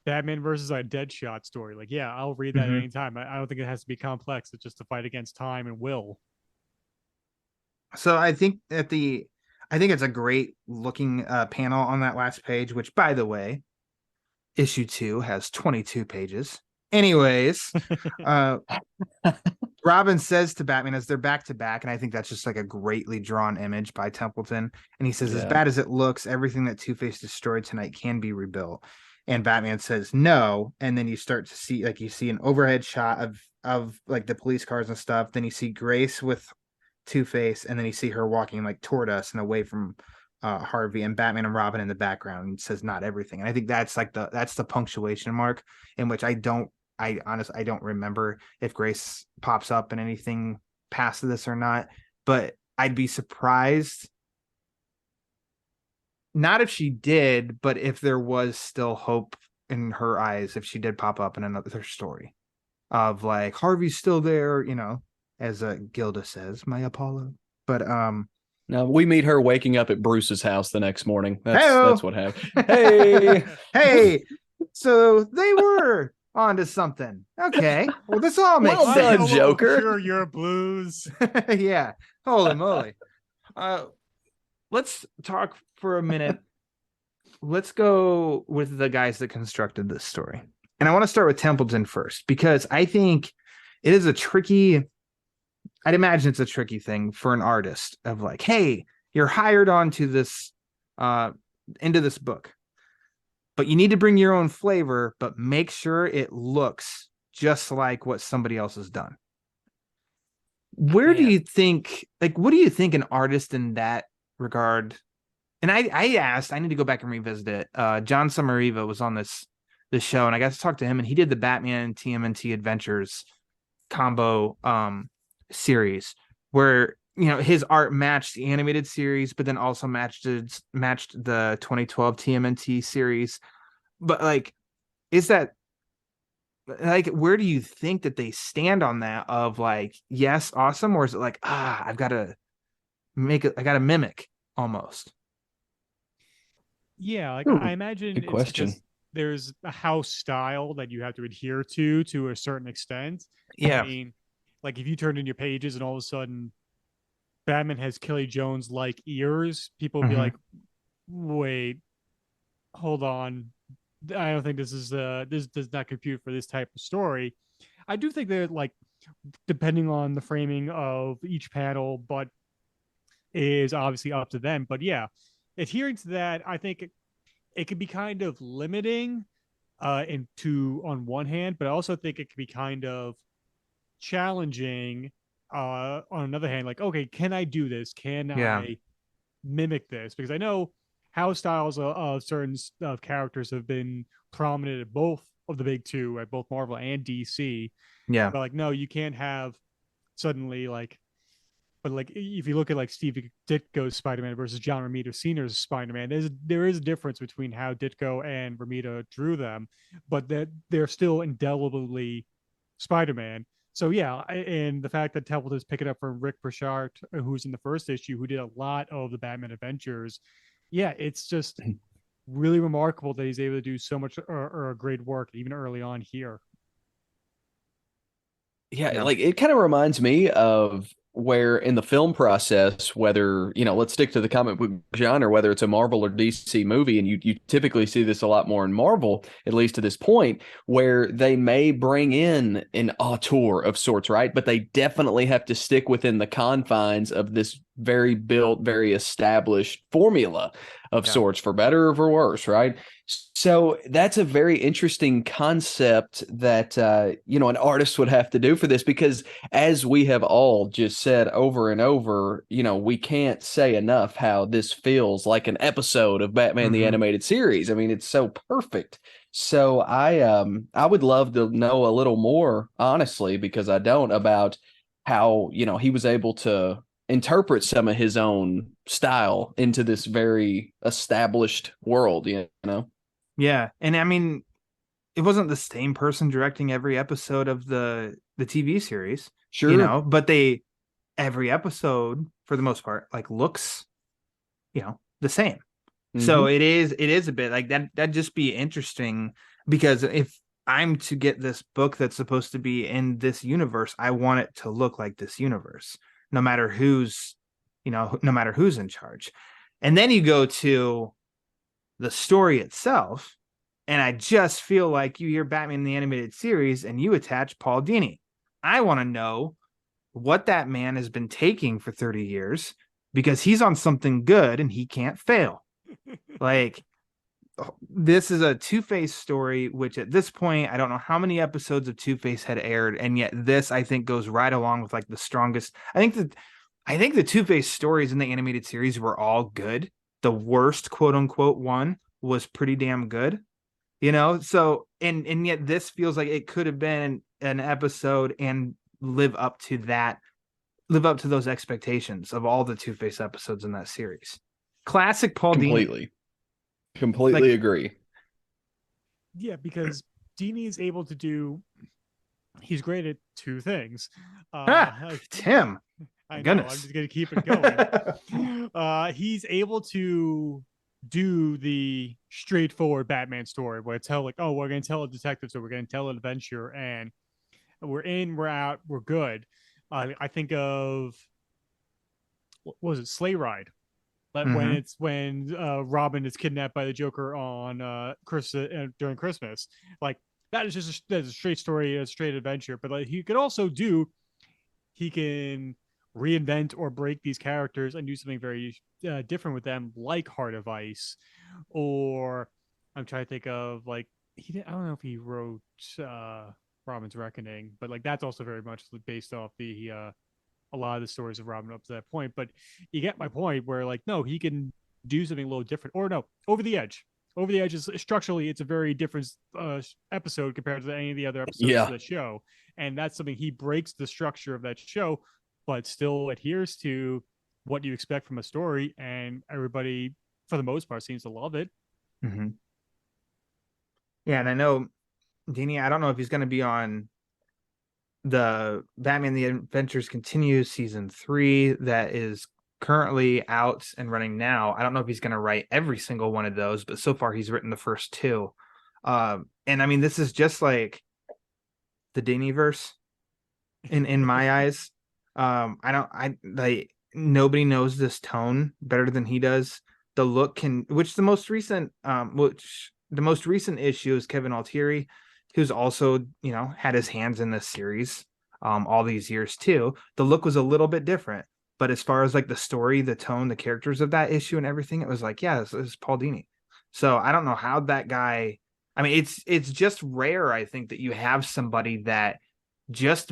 Batman versus a Deadshot story. Like, yeah, I'll read that at any time. I don't think it has to be complex. It's just a fight against time and will. So I think it's a great looking panel on that last page, which, by the way, issue 2 has 22 pages. Anyways, Robin says to Batman as they're back to back, and I think that's just like a greatly drawn image by Templeton. And he says, as bad as it looks, everything that Two-Face destroyed tonight can be rebuilt. And Batman says no. And then you start to see, like, you see an overhead shot of like the police cars and stuff. Then you see Grace with Two-Face, and then you see her walking like toward us and away from Harvey, and Batman and Robin in the background. And says not everything. And I think that's like that's the punctuation mark in which I honestly don't remember if Grace pops up in anything past this or not, but I'd be surprised. Not if she did, but if there was still hope in her eyes, if she did pop up in another story of like Harvey's still there, as Gilda says, my Apollo. But now we meet her waking up at Bruce's house the next morning. That's what happened. Hey, so they were onto something. Okay, well, this all makes well sense. done, Joker. Sure, your blues. Yeah, holy moly. Let's talk for a minute. Let's go with the guys that constructed this story. And I want to start with Templeton first, because I think it is I'd imagine it's a tricky thing for an artist of like, hey, you're hired onto this, into this book, but you need to bring your own flavor, but make sure it looks just like what somebody else has done. What do you think an artist in that regard? And I need to go back and revisit it. John Sommeriva was on this show, and I got to talk to him, and he did the Batman TMNT Adventures combo series where his art matched the animated series, but then also matched the 2012 TMNT series. But like, is that like, where do you think that they stand on that of like, yes, awesome, or is it like, I've got to make it, I got to mimic almost? Yeah, like, I imagine good question. There's a house style that you have to adhere to a certain extent. Yeah. I mean, like, if you turn in your pages and all of a sudden Batman has Kelly Jones like ears, people will be like, wait, hold on. I don't think this does not compute for this type of story. I do think that, like, depending on the framing of each panel, but is obviously up to them. But yeah, adhering to that, I think it could be kind of limiting on one hand, but I also think it could be kind of challenging on another hand. Like, okay, can I do this? Can I mimic this? Because I know how styles of certain characters have been prominent at both of the big two, at both Marvel and DC. Yeah. But like, no, you can't have suddenly like, but like, if you look at like Steve Ditko's Spider-Man versus John Romita Sr.'s Spider-Man, there is a difference between how Ditko and Romita drew them, but that they're still indelibly Spider-Man. So yeah, and the fact that Templeton's picking up from Rick Burchard, who's in the first issue, who did a lot of the Batman Adventures, yeah, it's just really remarkable that he's able to do so much or great work even early on here. Yeah, like, it kind of reminds me of where in the film process, whether, let's stick to the comic book genre, whether it's a Marvel or DC movie, and you typically see this a lot more in Marvel, at least to this point, where they may bring in an auteur of sorts, right? But they definitely have to stick within the confines of this very established formula of sorts, for better or for worse, right? So that's a very interesting concept that an artist would have to do for this, because as we have all just said over and over, we can't say enough how this feels like an episode of Batman the Animated Series. I mean, it's so perfect. So I would love to know a little more, honestly, because I don't, about how, he was able to interpret some of his own style into this very established world, Yeah, and I mean, it wasn't the same person directing every episode of the TV series, sure, but every episode for the most part like looks, the same. So it is a bit like that'd just be interesting, because if I'm to get this book that's supposed to be in this universe, I want it to look like this universe, no matter who's in charge. And then you go to the story itself, and I just feel like you hear Batman the Animated Series and you attach Paul Dini. I want to know what that man has been taking for 30 years, because he's on something good and he can't fail. Like, this is a Two-Face story, which at this point, I don't know how many episodes of Two-Face had aired, and yet this, I think, goes right along with like the strongest. I think the Two-Face stories in the animated series were all good. The worst, quote unquote, one was pretty damn good, so and yet this feels like it could have been an episode and live up to those expectations of all the Two-Face episodes in that series. Classic Paul Dini. Completely agree. Yeah, because Dini is able to do. He's great at two things. Tim. I know, goodness. I'm just going to keep it going. He's able to do the straightforward Batman story where it's we're going to tell a detective story, we're going to tell an adventure, and we're in, we're out, we're good. I think of, what was it, Sleigh Ride? But when Robin is kidnapped by the Joker on during Christmas, like that is just that's a straight story, a straight adventure. But like he can reinvent or break these characters and do something very different with them, like Heart of Ice, or I'm trying to think of I don't know if he wrote Robin's Reckoning, but like that's also very much based off the a lot of the stories of Robin up to that point. But you get my point where no, he can do something a little different. Or no, Over the Edge. Over the Edge is structurally, it's a very different episode compared to any of the other episodes of the show. And that's something, he breaks the structure of that show, but still adheres to what you expect from a story. And everybody, for the most part, seems to love it. Mm-hmm. Yeah, and I know, Dini, I don't know if he's going to be on the Batman the Adventures Continue season 3 that is currently out and running now. I don't know if he's going to write every single one of those, but so far he's written the first 2. And I mean, this is just like the Dini-verse in my eyes. Nobody knows this tone better than he does. The look the most recent issue is Kevin Altieri, who's also, had his hands in this series all these years too. The look was a little bit different, but as far as like the story, the tone, the characters of that issue and everything, it was like, yeah, this is Paul Dini. So I don't know how that guy, I mean, it's just rare, I think, that you have somebody that just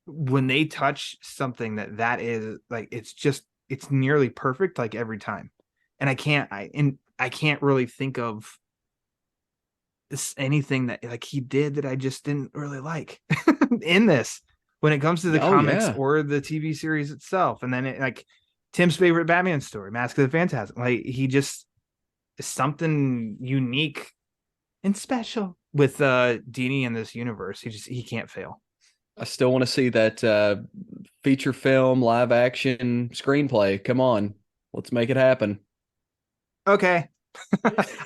when they touch something that is like, it's nearly perfect, like every time. And I can't really think of anything that like he did that I just didn't really like in this when it comes to the comics or the TV series itself. And then like Tim's favorite Batman story, Mask of the Phantasm, like he just is something unique and special with Dini in this universe. He can't fail. I still want to see that feature film live action screenplay. Come on, let's make it happen. Okay.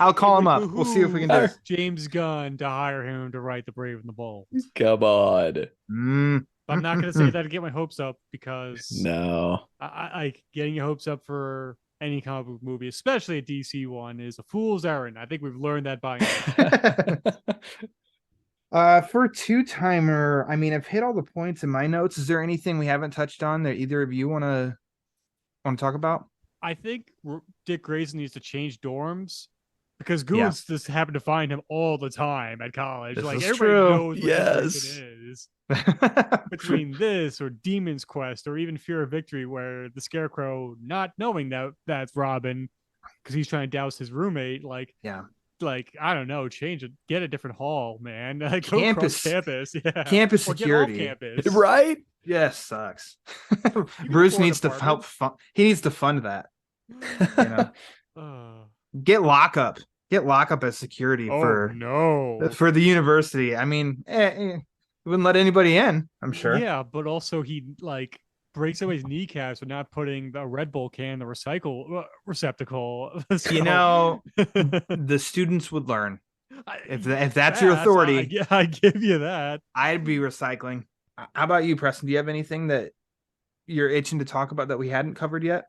I'll call him up. We'll see if we can do it. James Gunn to hire him to write The Brave and the Bold. Come on. I'm not going to say that to get my hopes up, because no, I getting your hopes up for any comic book movie, especially a DC one, is a fool's errand. I think we've learned that by now. For two-timer, I mean, I've hit all the points in my notes. Is there anything we haven't touched on that either of you want to talk about? I think Dick Grayson needs to change dorms because goons just happen to find him all the time at college. This like is everybody true. knows what information is. Between this or Demon's Quest or even Fear of Victory, where the Scarecrow, not knowing that that's Robin because he's trying to douse his roommate, like I don't know, change it, get a different hall, man. Like campus, campus security, or campus. Right? Yes, sucks. Bruce needs to help. He needs to fund that. You know, get lockup as security for the university. I mean, wouldn't let anybody in, I'm sure. Yeah, but also he like breaks somebody's kneecaps for not putting the Red Bull can in the recycle receptacle. So... You know, the students would learn. If that's your authority, I give you that. I'd be recycling. How about you, Preston? Do you have anything that you're itching to talk about that we hadn't covered yet?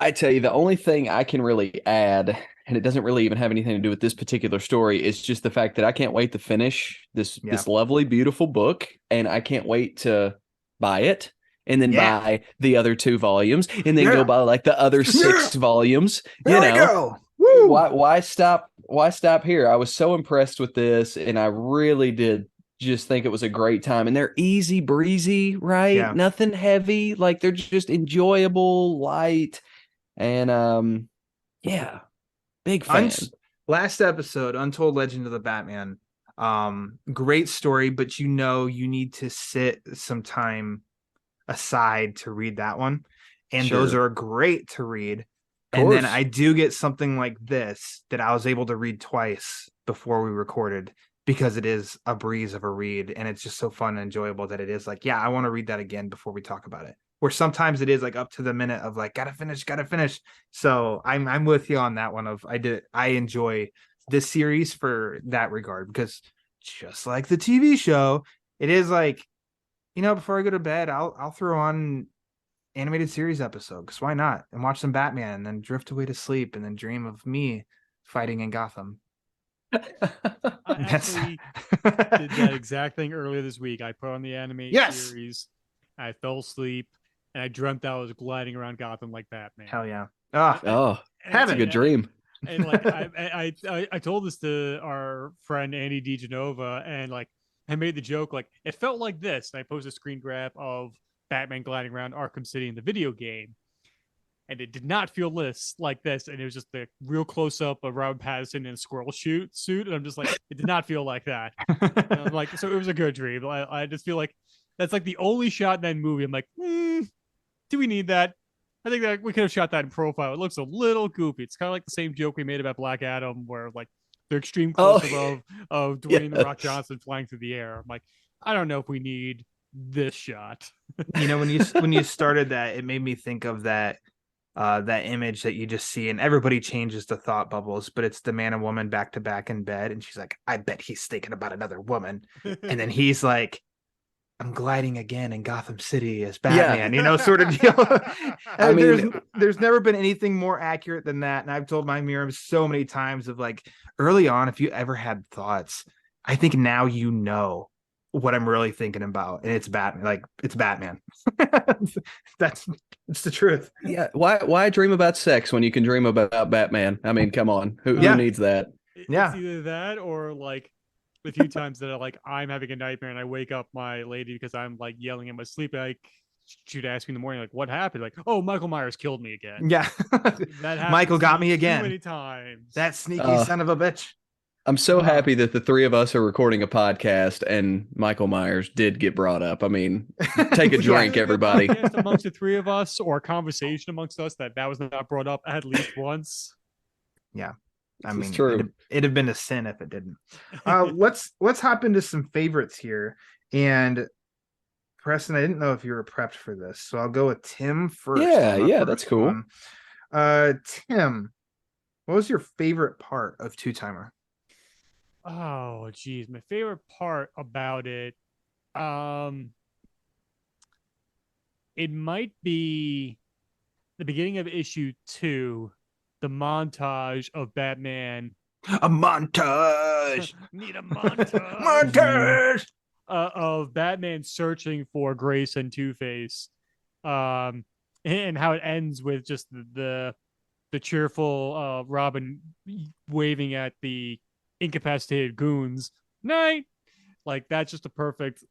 I tell you, the only thing I can really add, and it doesn't really even have anything to do with this particular story, is just the fact that I can't wait to finish this lovely, beautiful book, and I can't wait to buy it, and then buy the other 2 volumes, and then go buy like the other 6 volumes. You know, Woo! Why stop? Why stop here? I was so impressed with this, and I really did just think it was a great time. And they're easy breezy, right? Yeah. Nothing heavy. Like they're just enjoyable, light. And big fan. Last episode, Untold Legend of the Batman. Great story, but you need to sit some time aside to read that one. And those are great to read. And then I do get something like this that I was able to read twice before we recorded, because it is a breeze of a read, and it's just so fun and enjoyable that it is like, I want to read that again before we talk about it. Where sometimes it is like up to the minute of like, gotta finish. So I'm with you on that one of I enjoy this series for that regard, because just like the TV show, it is like, before I go to bed, I'll throw on animated series episode, because why not? And watch some Batman and then drift away to sleep and then dream of me fighting in Gotham. I actually did that exact thing earlier this week. I put on the animated series, I fell asleep, and I dreamt I was gliding around Gotham like Batman. Hell yeah. That's a good dream. And like I told this to our friend Andy DeGenova, and like I made the joke like it felt like this. And I posted a screen grab of Batman gliding around Arkham City in the video game. And it did not feel like this. And it was just the real close up of Robert Pattinson in a squirrel suit. And I'm just like, it did not feel like that. And I'm like, so it was a good dream. I just feel like that's like the only shot in that movie. I'm like, do we need that? I think that we could have shot that in profile. It looks a little goofy. It's kind of like the same joke we made about Black Adam, where like the extreme close of Dwayne The Rock Johnson flying through the air. I'm like, I don't know if we need this shot. When you started that, it made me think of that image that you just see, and everybody changes the thought bubbles, but it's the man and woman back to back in bed, and she's like, I bet he's thinking about another woman. And then he's like, I'm gliding again in Gotham City as Batman, sort of deal. I mean, there's never been anything more accurate than that. And I've told my Miriam so many times of like, early on, if you ever had thoughts, I think now what I'm really thinking about, and it's Batman. Like, it's Batman. It's the truth. Yeah. Why dream about sex when you can dream about Batman? I mean, come on. Who needs that? It's either that or like the few times that I'm having a nightmare and I wake up my lady because I'm like yelling in my sleep. Like, she'd ask me in the morning, like, what happened? Like, oh, Michael Myers killed me again. Yeah. Michael got me again. Too many times. That sneaky son of a bitch. I'm so happy that the 3 of us are recording a podcast and Michael Myers did get brought up. I mean, take a drink, everybody. Amongst the 3 of us, or a conversation amongst us that was not brought up at least once. Yeah. I mean, true. It'd have been a sin if it didn't. Let's hop into some favorites here. And Preston, I didn't know if you were prepped for this, so I'll go with Tim first. Yeah, that's cool. Tim, what was your favorite part of Two Timer? Oh, geez, my favorite part about it, it might be the beginning of issue 2. The montage of Batman. A montage. Need a montage. Montage of Batman searching for Grace and Two-Face, and how it ends with just the the cheerful Robin waving at the incapacitated goons. Night. Like that's just a perfect,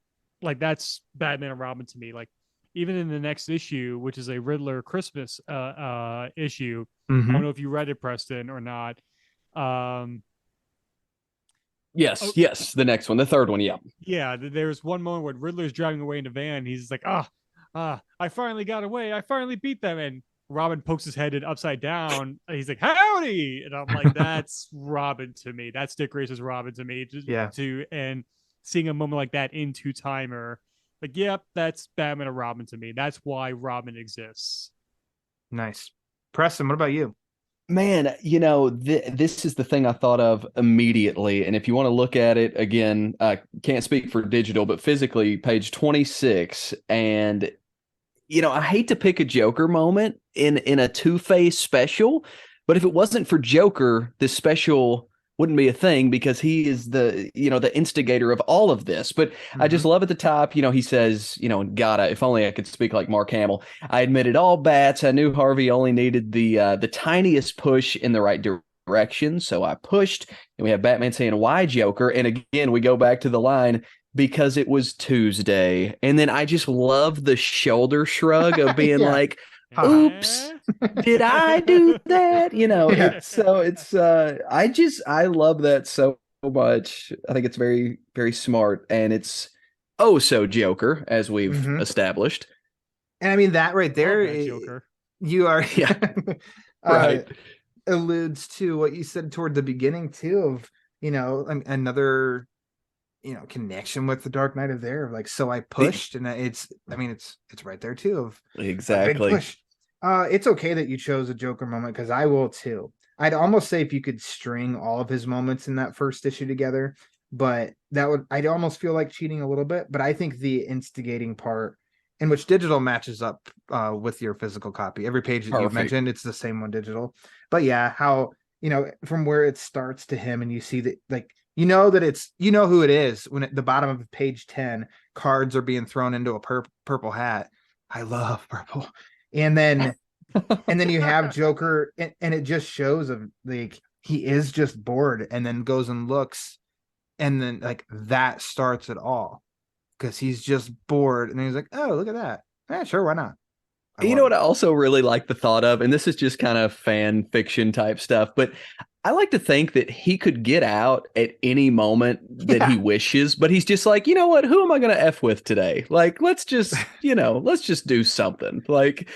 like that's Batman and Robin to me. Like even in the next issue, which is a Riddler Christmas issue. I don't know if you read it, Preston, or not. Yes, yes, the next one, the third one, yeah. Yeah, there's one moment when Riddler's driving away in a van. He's like, I finally got away. I finally beat them. And Robin pokes his head in upside down. He's like, howdy. And I'm like, that's Robin to me. That's Dick Grace's Robin to me. And seeing a moment like that in Two-Timer, like, yep, that's Batman and Robin to me. That's why Robin exists. Nice. Preston, what about you? Man, this is the thing I thought of immediately. And if you want to look at it again, I can't speak for digital, but physically, page 26. And, I hate to pick a Joker moment in a Two-Face special, but if it wasn't for Joker, this special wouldn't be a thing because he is the instigator of all of this. But I just love at the top, he says, gotta, if only I could speak like Mark Hamill. I admitted all bats. I knew Harvey only needed the tiniest push in the right direction. So I pushed, and we have Batman saying, why Joker? And again, we go back to the line, because it was Tuesday. And then I just love the shoulder shrug of being like, oops, did I do that? I love that so much. I think it's very, very smart, and it's so Joker, as we've established. And I mean, that right there, Joker. You are, right. Alludes to what you said toward the beginning too of, another, connection with the Dark Knight of there. Like, so I pushed, and it's right there too of exactly. Push. It's okay that you chose a Joker moment, because I will too. I'd almost say if you could string all of his moments in that first issue together, but I'd almost feel like cheating a little bit. But I think the instigating part, in which digital matches up with your physical copy, every page that you've mentioned, it's the same one digital. But yeah, how, from where it starts to him, and you see that, like, that it's, who it is when at the bottom of page 10, cards are being thrown into a purple hat. I love purple. And then you have Joker, and it just shows of like he is just bored, and then goes and looks, and then like that starts it all, because he's just bored, and then he's like, oh, look at that. Yeah, sure, why not? What I also really like the thought of, and this is just kind of fan fiction type stuff, but I like to think that he could get out at any moment that he wishes, but he's just like, you know what? Who am I going to F with today? Like, let's just, let's just do something. Like,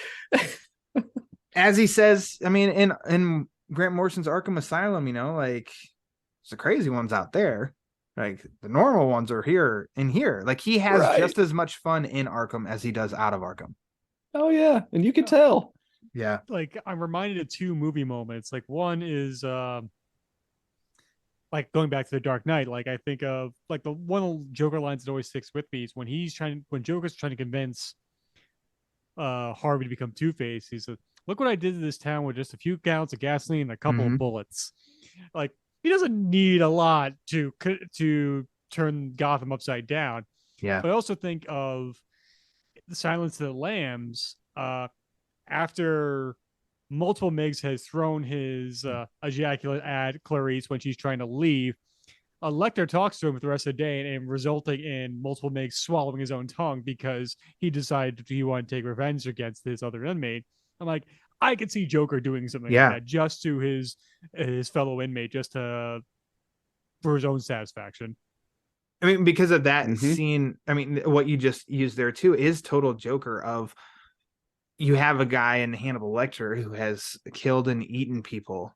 as he says, I mean, in Grant Morrison's Arkham Asylum, like, it's the crazy ones out there. Like, the normal ones are here and here. Like, he has just as much fun in Arkham as he does out of Arkham. Oh, yeah. And you can tell. Yeah. Like, I'm reminded of two movie moments. Like, one is like going back to The Dark Knight. Like, I think of like the one Joker lines that always sticks with me is when Joker's trying to convince Harvey to become Two-Face. He says, look what I did to this town with just a few gallons of gasoline and a couple of bullets. Like, he doesn't need a lot to turn Gotham upside down. Yeah. But I also think of the Silence of the Lambs. After multiple Migs has thrown his ejaculate at Clarice when she's trying to leave, Lecter talks to him for the rest of the day, and resulting in multiple Migs swallowing his own tongue because he decided he wanted to take revenge against his other inmate. I'm like, I could see Joker doing something like that just to his fellow inmate, just for his own satisfaction. I mean, because of that scene, I mean, what you just used there too is total Joker of, you have a guy in Hannibal Lecter who has killed and eaten people,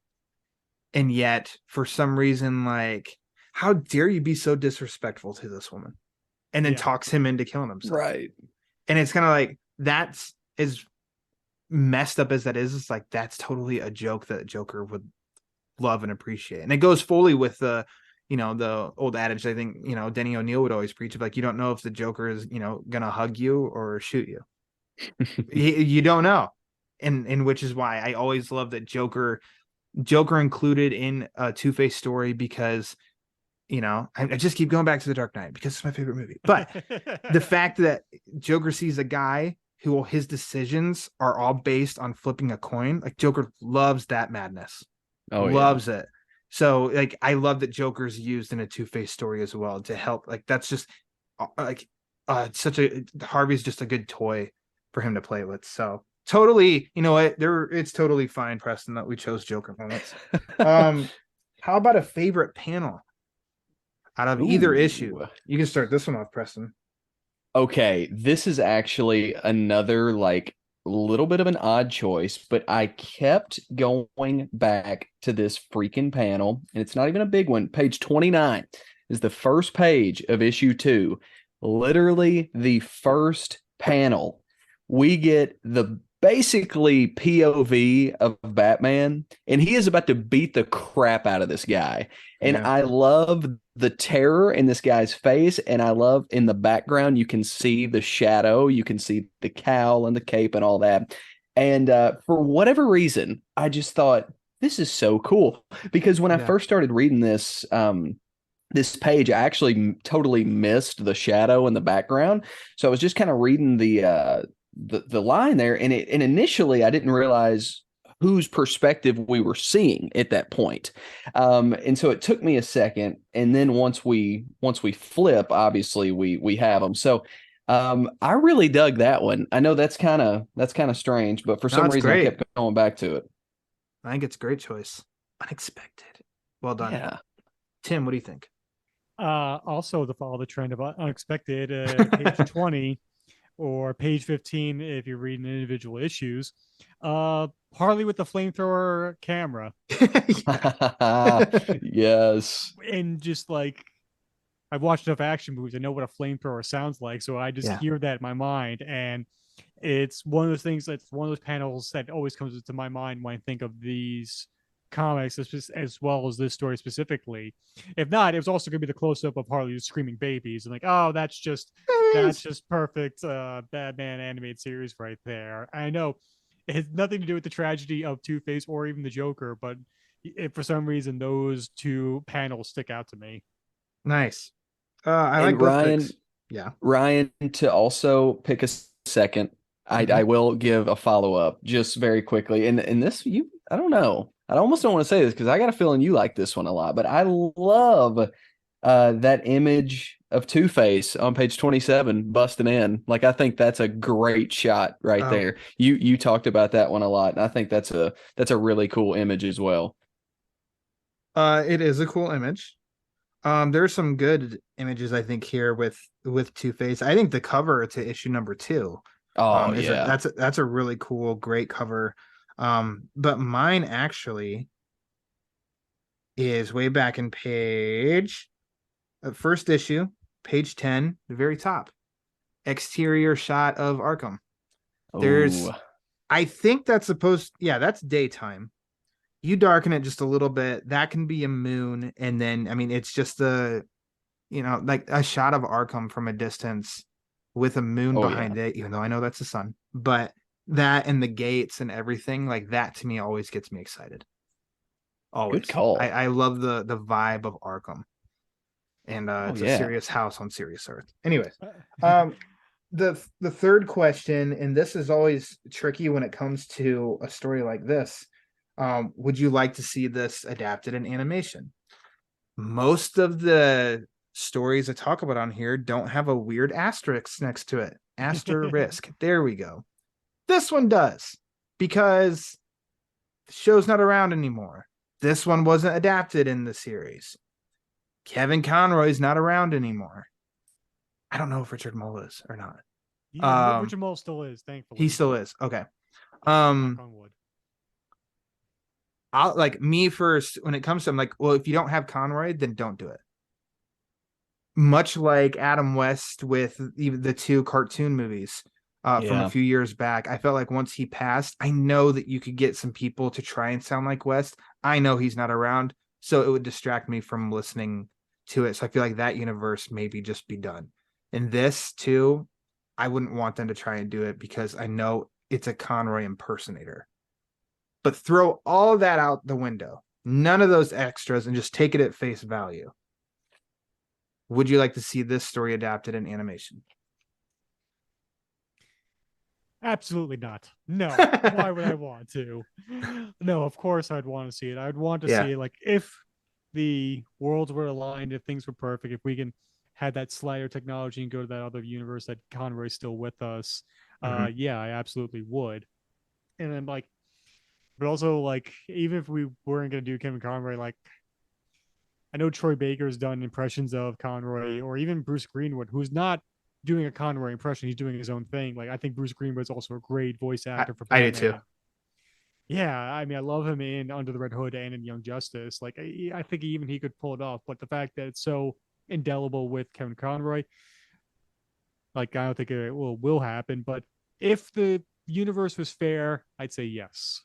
and yet for some reason, like, how dare you be so disrespectful to this woman, and then talks him into killing himself. Right. And it's kind of like, that's as messed up as that is. It's like, that's totally a joke that Joker would love and appreciate. And it goes fully with the old adage, I think, Denny O'Neil would always preach of, like, you don't know if the Joker is, gonna hug you or shoot you. You don't know. And which is why I always love that Joker included in a Two-Face story, because I just keep going back to The Dark Knight because it's my favorite movie. But the fact that Joker sees a guy who his decisions are all based on flipping a coin. Like Joker loves that madness. Loves it. So like I love that Joker's used in a Two-Face story as well to help. Like that's just like Harvey's just a good toy for him to play with. So totally, you know what? It's totally fine, Preston, that we chose Joker moments. How about a favorite panel out of either issue? You can start this one off, Preston. Okay, this is actually another like little bit of an odd choice, but I kept going back to this freaking panel, and it's not even a big one. Page 29 is the first page of issue 2. Literally the first panel. We get the basically POV of Batman, and he is about to beat the crap out of this guy. And I love the terror in this guy's face, and I love in the background you can see the shadow, you can see the cowl and the cape and all that. And for whatever reason, I just thought this is so cool, because when I first started reading this this page, I actually totally missed the shadow in the background. So I was just kind of reading the line there, and initially I didn't realize whose perspective we were seeing at that point. And so it took me a second, and then once we flip, obviously we have them. So I really dug that one. I know that's kind of strange, but for some reason I kept going back to it. I think it's a great choice. Unexpected. Well done. Yeah. Tim, what do you think? Also to follow the trend of unexpected, page 20 or page 15 if you're reading individual issues, Harley with the flamethrower camera. Yes. And just like, I've watched enough action movies, I know what a flamethrower sounds like, so I just hear that in my mind, and it's one of those things, that's one of those panels that always comes into my mind when I think of these comics, as well as this story specifically. If not, it was also going to be the close-up of Harley screaming babies, and like, oh, that's just perfect Batman animated series right there. I know it has nothing to do with the tragedy of Two-Face or even the Joker, but if for some reason those two panels stick out to me. Nice. I like Ryan. Picks. Yeah, Ryan, to also pick a second, I will give a follow-up just very quickly. And this, I don't know. I almost don't want to say this because I got a feeling you like this one a lot, but I love that image of Two-Face on page 27 busting in. Like, I think that's a great shot right there. You talked about that one a lot, and I think that's a really cool image as well. It is a cool image. There's some good images I think here with Two-Face. I think the cover to issue number 2. That's a really cool, great cover. But mine actually is way back in first issue, page 10, the very top. Exterior shot of Arkham. I think that's that's daytime. You darken it just a little bit, that can be a moon, and then I mean it's just like a shot of Arkham from a distance with a moon behind it, even though I know that's the sun. But that and the gates and everything, like that to me always gets me excited. Always. Good call. I love the vibe of Arkham. And it's a serious house on serious earth. Anyways, the third question, and this is always tricky when it comes to a story like this. Would you like to see this adapted in animation? Most of the stories I talk about on here don't have a weird asterisk next to it. Asterisk. There we go. This one does, because the show's not around anymore. This one wasn't adapted in the series. Kevin Conroy's not around anymore. I don't know if Richard Mole is or not. Yeah, Richard Mole still is, thankfully. He still is. Okay. I'll like me first when it comes to, I'm like, well, if you don't have Conroy, then don't do it. Much like Adam West with even the 2 cartoon movies from a few years back. I felt like once he passed, I know that you could get some people to try and sound like West. I know he's not around, so it would distract me from listening to it. So I feel like that universe maybe just be done. And this too, I wouldn't want them to try and do it because I know it's a Conroy impersonator. But throw all of that out the window. None of those extras, and just take it at face value. Would you like to see this story adapted in animation? Absolutely not. No. Why would I want to? No, of course I'd want to see it. I'd want to see it, like, if the worlds were aligned, if things were perfect, if we can have that slider technology and go to that other universe that Conroy's still with us. Yeah, I absolutely would. And then, like, but also, like, even if we weren't going to do Kevin Conroy, like, I know Troy Baker's done impressions of Conroy, or even Bruce Greenwood, who's not doing a Conroy impression. He's doing his own thing. Like, I think Bruce Greenwood's also a great voice actor for Batman. I do too. Yeah, I mean, I love him in Under the Red Hood and in Young Justice. Like, I think even he could pull it off. But the fact that it's so indelible with Kevin Conroy, like, I don't think it will happen. But if the universe was fair, I'd say yes.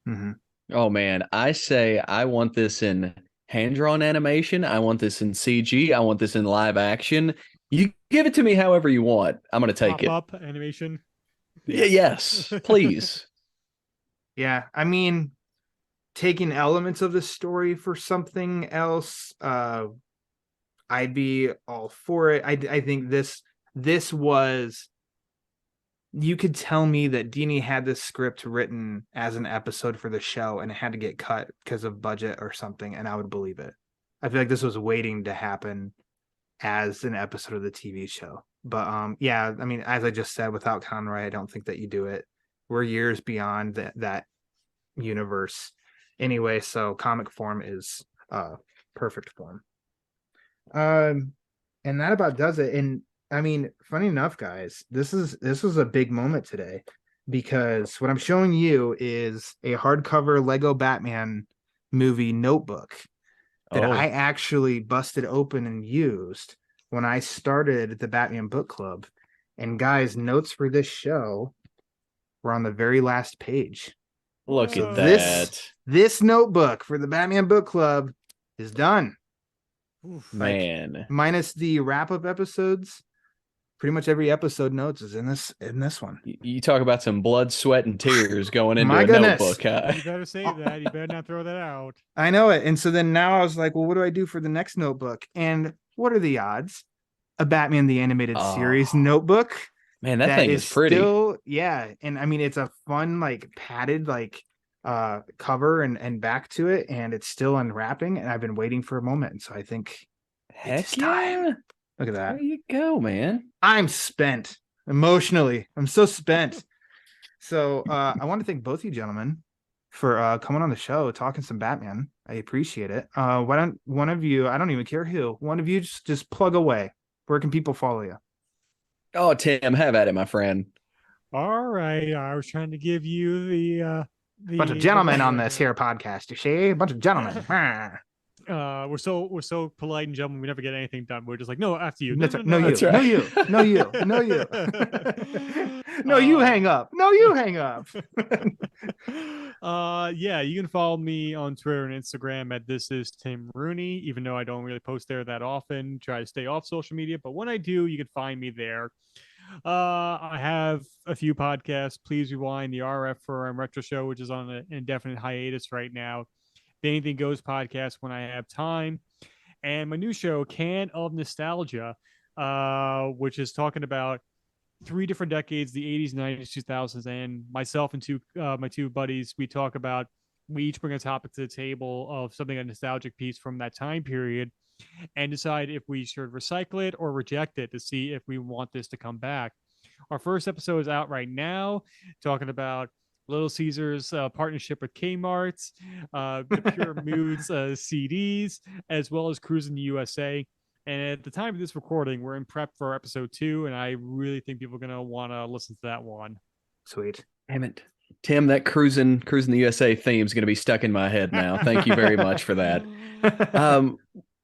Mm-hmm. Oh man, I say I want this in hand-drawn animation. I want this in CG. I want this in live action. You give it to me however you want. I'm going to take it. Pop-up animation. Yeah. Yes, please. Yeah, I mean, taking elements of the story for something else, I'd be all for it. I think this was, you could tell me that Dini had this script written as an episode for the show and it had to get cut because of budget or something, and I would believe it. I feel like this was waiting to happen as an episode of the TV show. But yeah, I mean, as I just said, without Conroy, I don't think that you do it. We're years beyond that universe anyway, so comic form is perfect form. And that about does it. And I mean, funny enough, guys, this was a big moment today, because what I'm showing you is a hardcover Lego Batman movie notebook that I actually busted open and used when I started the Batman Book Club. And guys, notes for this show were on the very last page. Look at that. This notebook for the Batman Book Club is done. Man. Like, minus the wrap-up episodes, pretty much every episode notes is in this one. You talk about some blood, sweat, and tears going into My a goodness. notebook. Huh? You better save that. You better not throw that out. I know it. And so then now I was like, well, what do I do for the next notebook? And what are the odds? A Batman the Animated Series notebook. Man, that thing is pretty. Still, yeah. And I mean, it's a fun, like, padded, like, cover and back to it, and it's still unwrapping, and I've been waiting for a moment. And so I think heck yeah. Look at that. There you go, man. I'm spent emotionally. I'm so spent. So I want to thank both you gentlemen for coming on the show, talking some Batman. I appreciate it. Why don't one of you, I don't even care who, one of you just plug away. Where can people follow you? Oh, Tim, have at it, my friend. All right. I was trying to give you the bunch of gentlemen on this here podcast. You see, a bunch of gentlemen. We're so polite and gentlemen. We never get anything done. We're just like, no, after you. No, you hang up. No, you hang up. Yeah, you can follow me on Twitter and Instagram at This Is Tim Rooney, even though I don't really post there that often. Try to stay off social media, but when I do, you can find me there. I have a few podcasts. Please Rewind, the RF for Retro Show, which is on an indefinite hiatus right now. The Anything Goes podcast when I have time, and my new show, Can of Nostalgia, which is talking about 3 different decades, the 80s, 90s, 2000s, and myself and my two buddies, we each bring a topic to the table of something, a nostalgic piece from that time period, and decide if we should recycle it or reject it to see if we want this to come back. Our first episode is out right now, talking about Little Caesars partnership with Kmart, the Pure Moods CDs, as well as Cruising the USA. And at the time of this recording, we're in prep for episode 2, and I really think people are going to want to listen to that one. Sweet. Damn it. Tim, that Cruising the USA theme is going to be stuck in my head now. Thank you very much for that.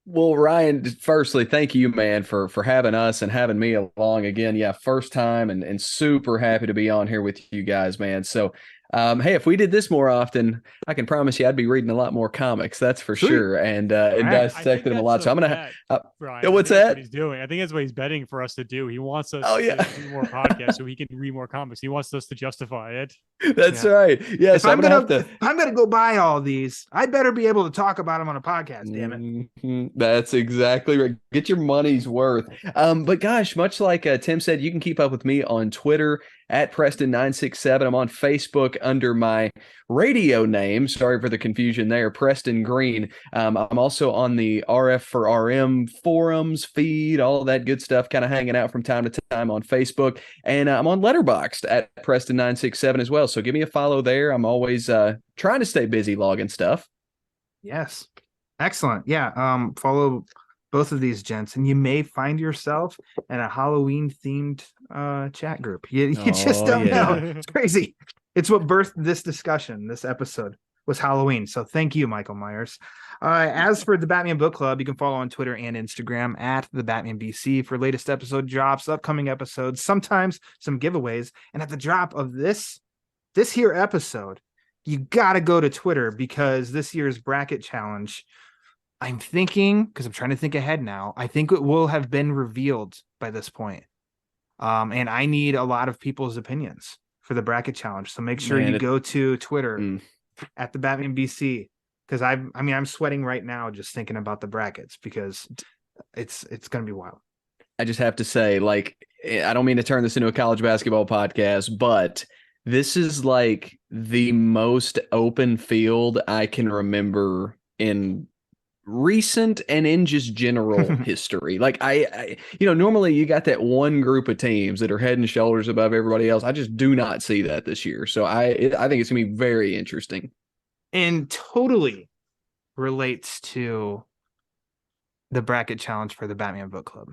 Well, Ryan, firstly, thank you, man, for having us and having me along again. Yeah, first time and super happy to be on here with you guys, man. So, hey, if we did this more often, I can promise you I'd be reading a lot more comics. That's for sure. And dissecting them a lot. So I'm going to what's that? What he's doing. I think that's what he's betting for us to do. He wants us to do more podcasts so he can read more comics. He wants us to justify it. That's right. Yeah. If I'm gonna go buy all these, I better be able to talk about them on a podcast. Damn it. Mm-hmm. That's exactly right. Get your money's worth. But gosh, much like Tim said, you can keep up with me on Twitter at Preston967. I'm on Facebook under my radio name. Sorry for the confusion there, Preston Green. I'm also on the RF for RM forums feed, all that good stuff, kind of hanging out from time to time on Facebook. And I'm on Letterboxd at Preston967 as well. So give me a follow there. I'm always trying to stay busy logging stuff. Yes. Excellent. Yeah. Follow both of these gents, and you may find yourself in a Halloween themed chat group. You just don't know. It's crazy. It's what birthed this discussion. This episode was Halloween. So thank you, Michael Myers. As for the Batman Book Club, you can follow on Twitter and Instagram at the Batman BC for latest episode drops, upcoming episodes, sometimes some giveaways. And at the drop of this here episode, you got to go to Twitter, because this year's bracket challenge, I'm thinking, because I'm trying to think ahead now, I think it will have been revealed by this point. And I need a lot of people's opinions for the bracket challenge. So make sure you go to Twitter at the Batman BC, because I'm sweating right now just thinking about the brackets, because it's going to be wild. I just have to say, like, I don't mean to turn this into a college basketball podcast, but this is like the most open field I can remember in recent and in just general history. Like I normally you got that one group of teams that are head and shoulders above everybody else. I just do not see that this year. So I think it's gonna be very interesting, and totally relates to the bracket challenge for the Batman Book Club,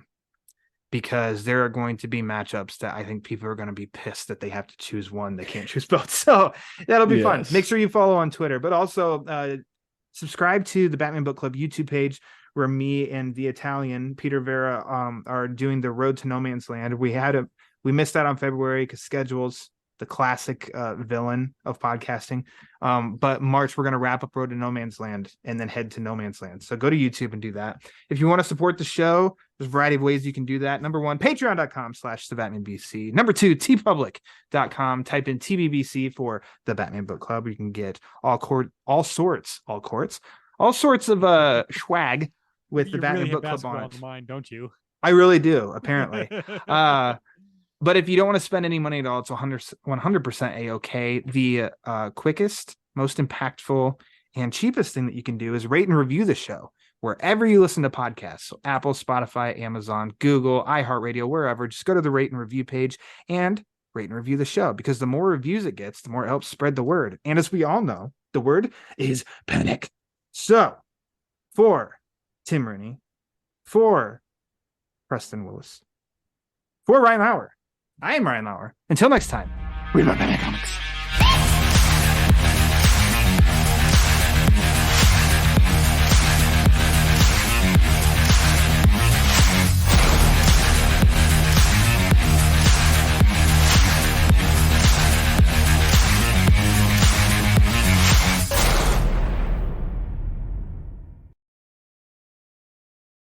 because there are going to be matchups that I think people are going to be pissed that they have to choose one. They can't choose both. So that'll be fun. Make sure you follow on Twitter, but also subscribe to the Batman Book Club YouTube page, where me and the Italian Peter Vera are doing the Road to No Man's Land. We missed out on February because schedules, the classic villain of podcasting. But March, we're going to wrap up Road to No Man's Land and then head to No Man's Land. So go to YouTube and do that. If you want to support the show, there's a variety of ways you can do that. Number one, patreon.com/thebatmanbc. Number two, tpublic.com. Type in TBBC for the Batman Book Club. You can get all sorts of swag with the Batman Book Club on it. Mind, don't you? I really do, apparently. But if you don't want to spend any money at all, it's 100% A-OK. The quickest, most impactful, and cheapest thing that you can do is rate and review the show wherever you listen to podcasts. So Apple, Spotify, Amazon, Google, iHeartRadio, wherever. Just go to the rate and review page and rate and review the show, because the more reviews it gets, the more it helps spread the word. And as we all know, the word is panic. So for Tim Rooney, for Preston Willis, for Ryan Lauer, I am Ryan Lauer. Until next time, we love Batman Comics.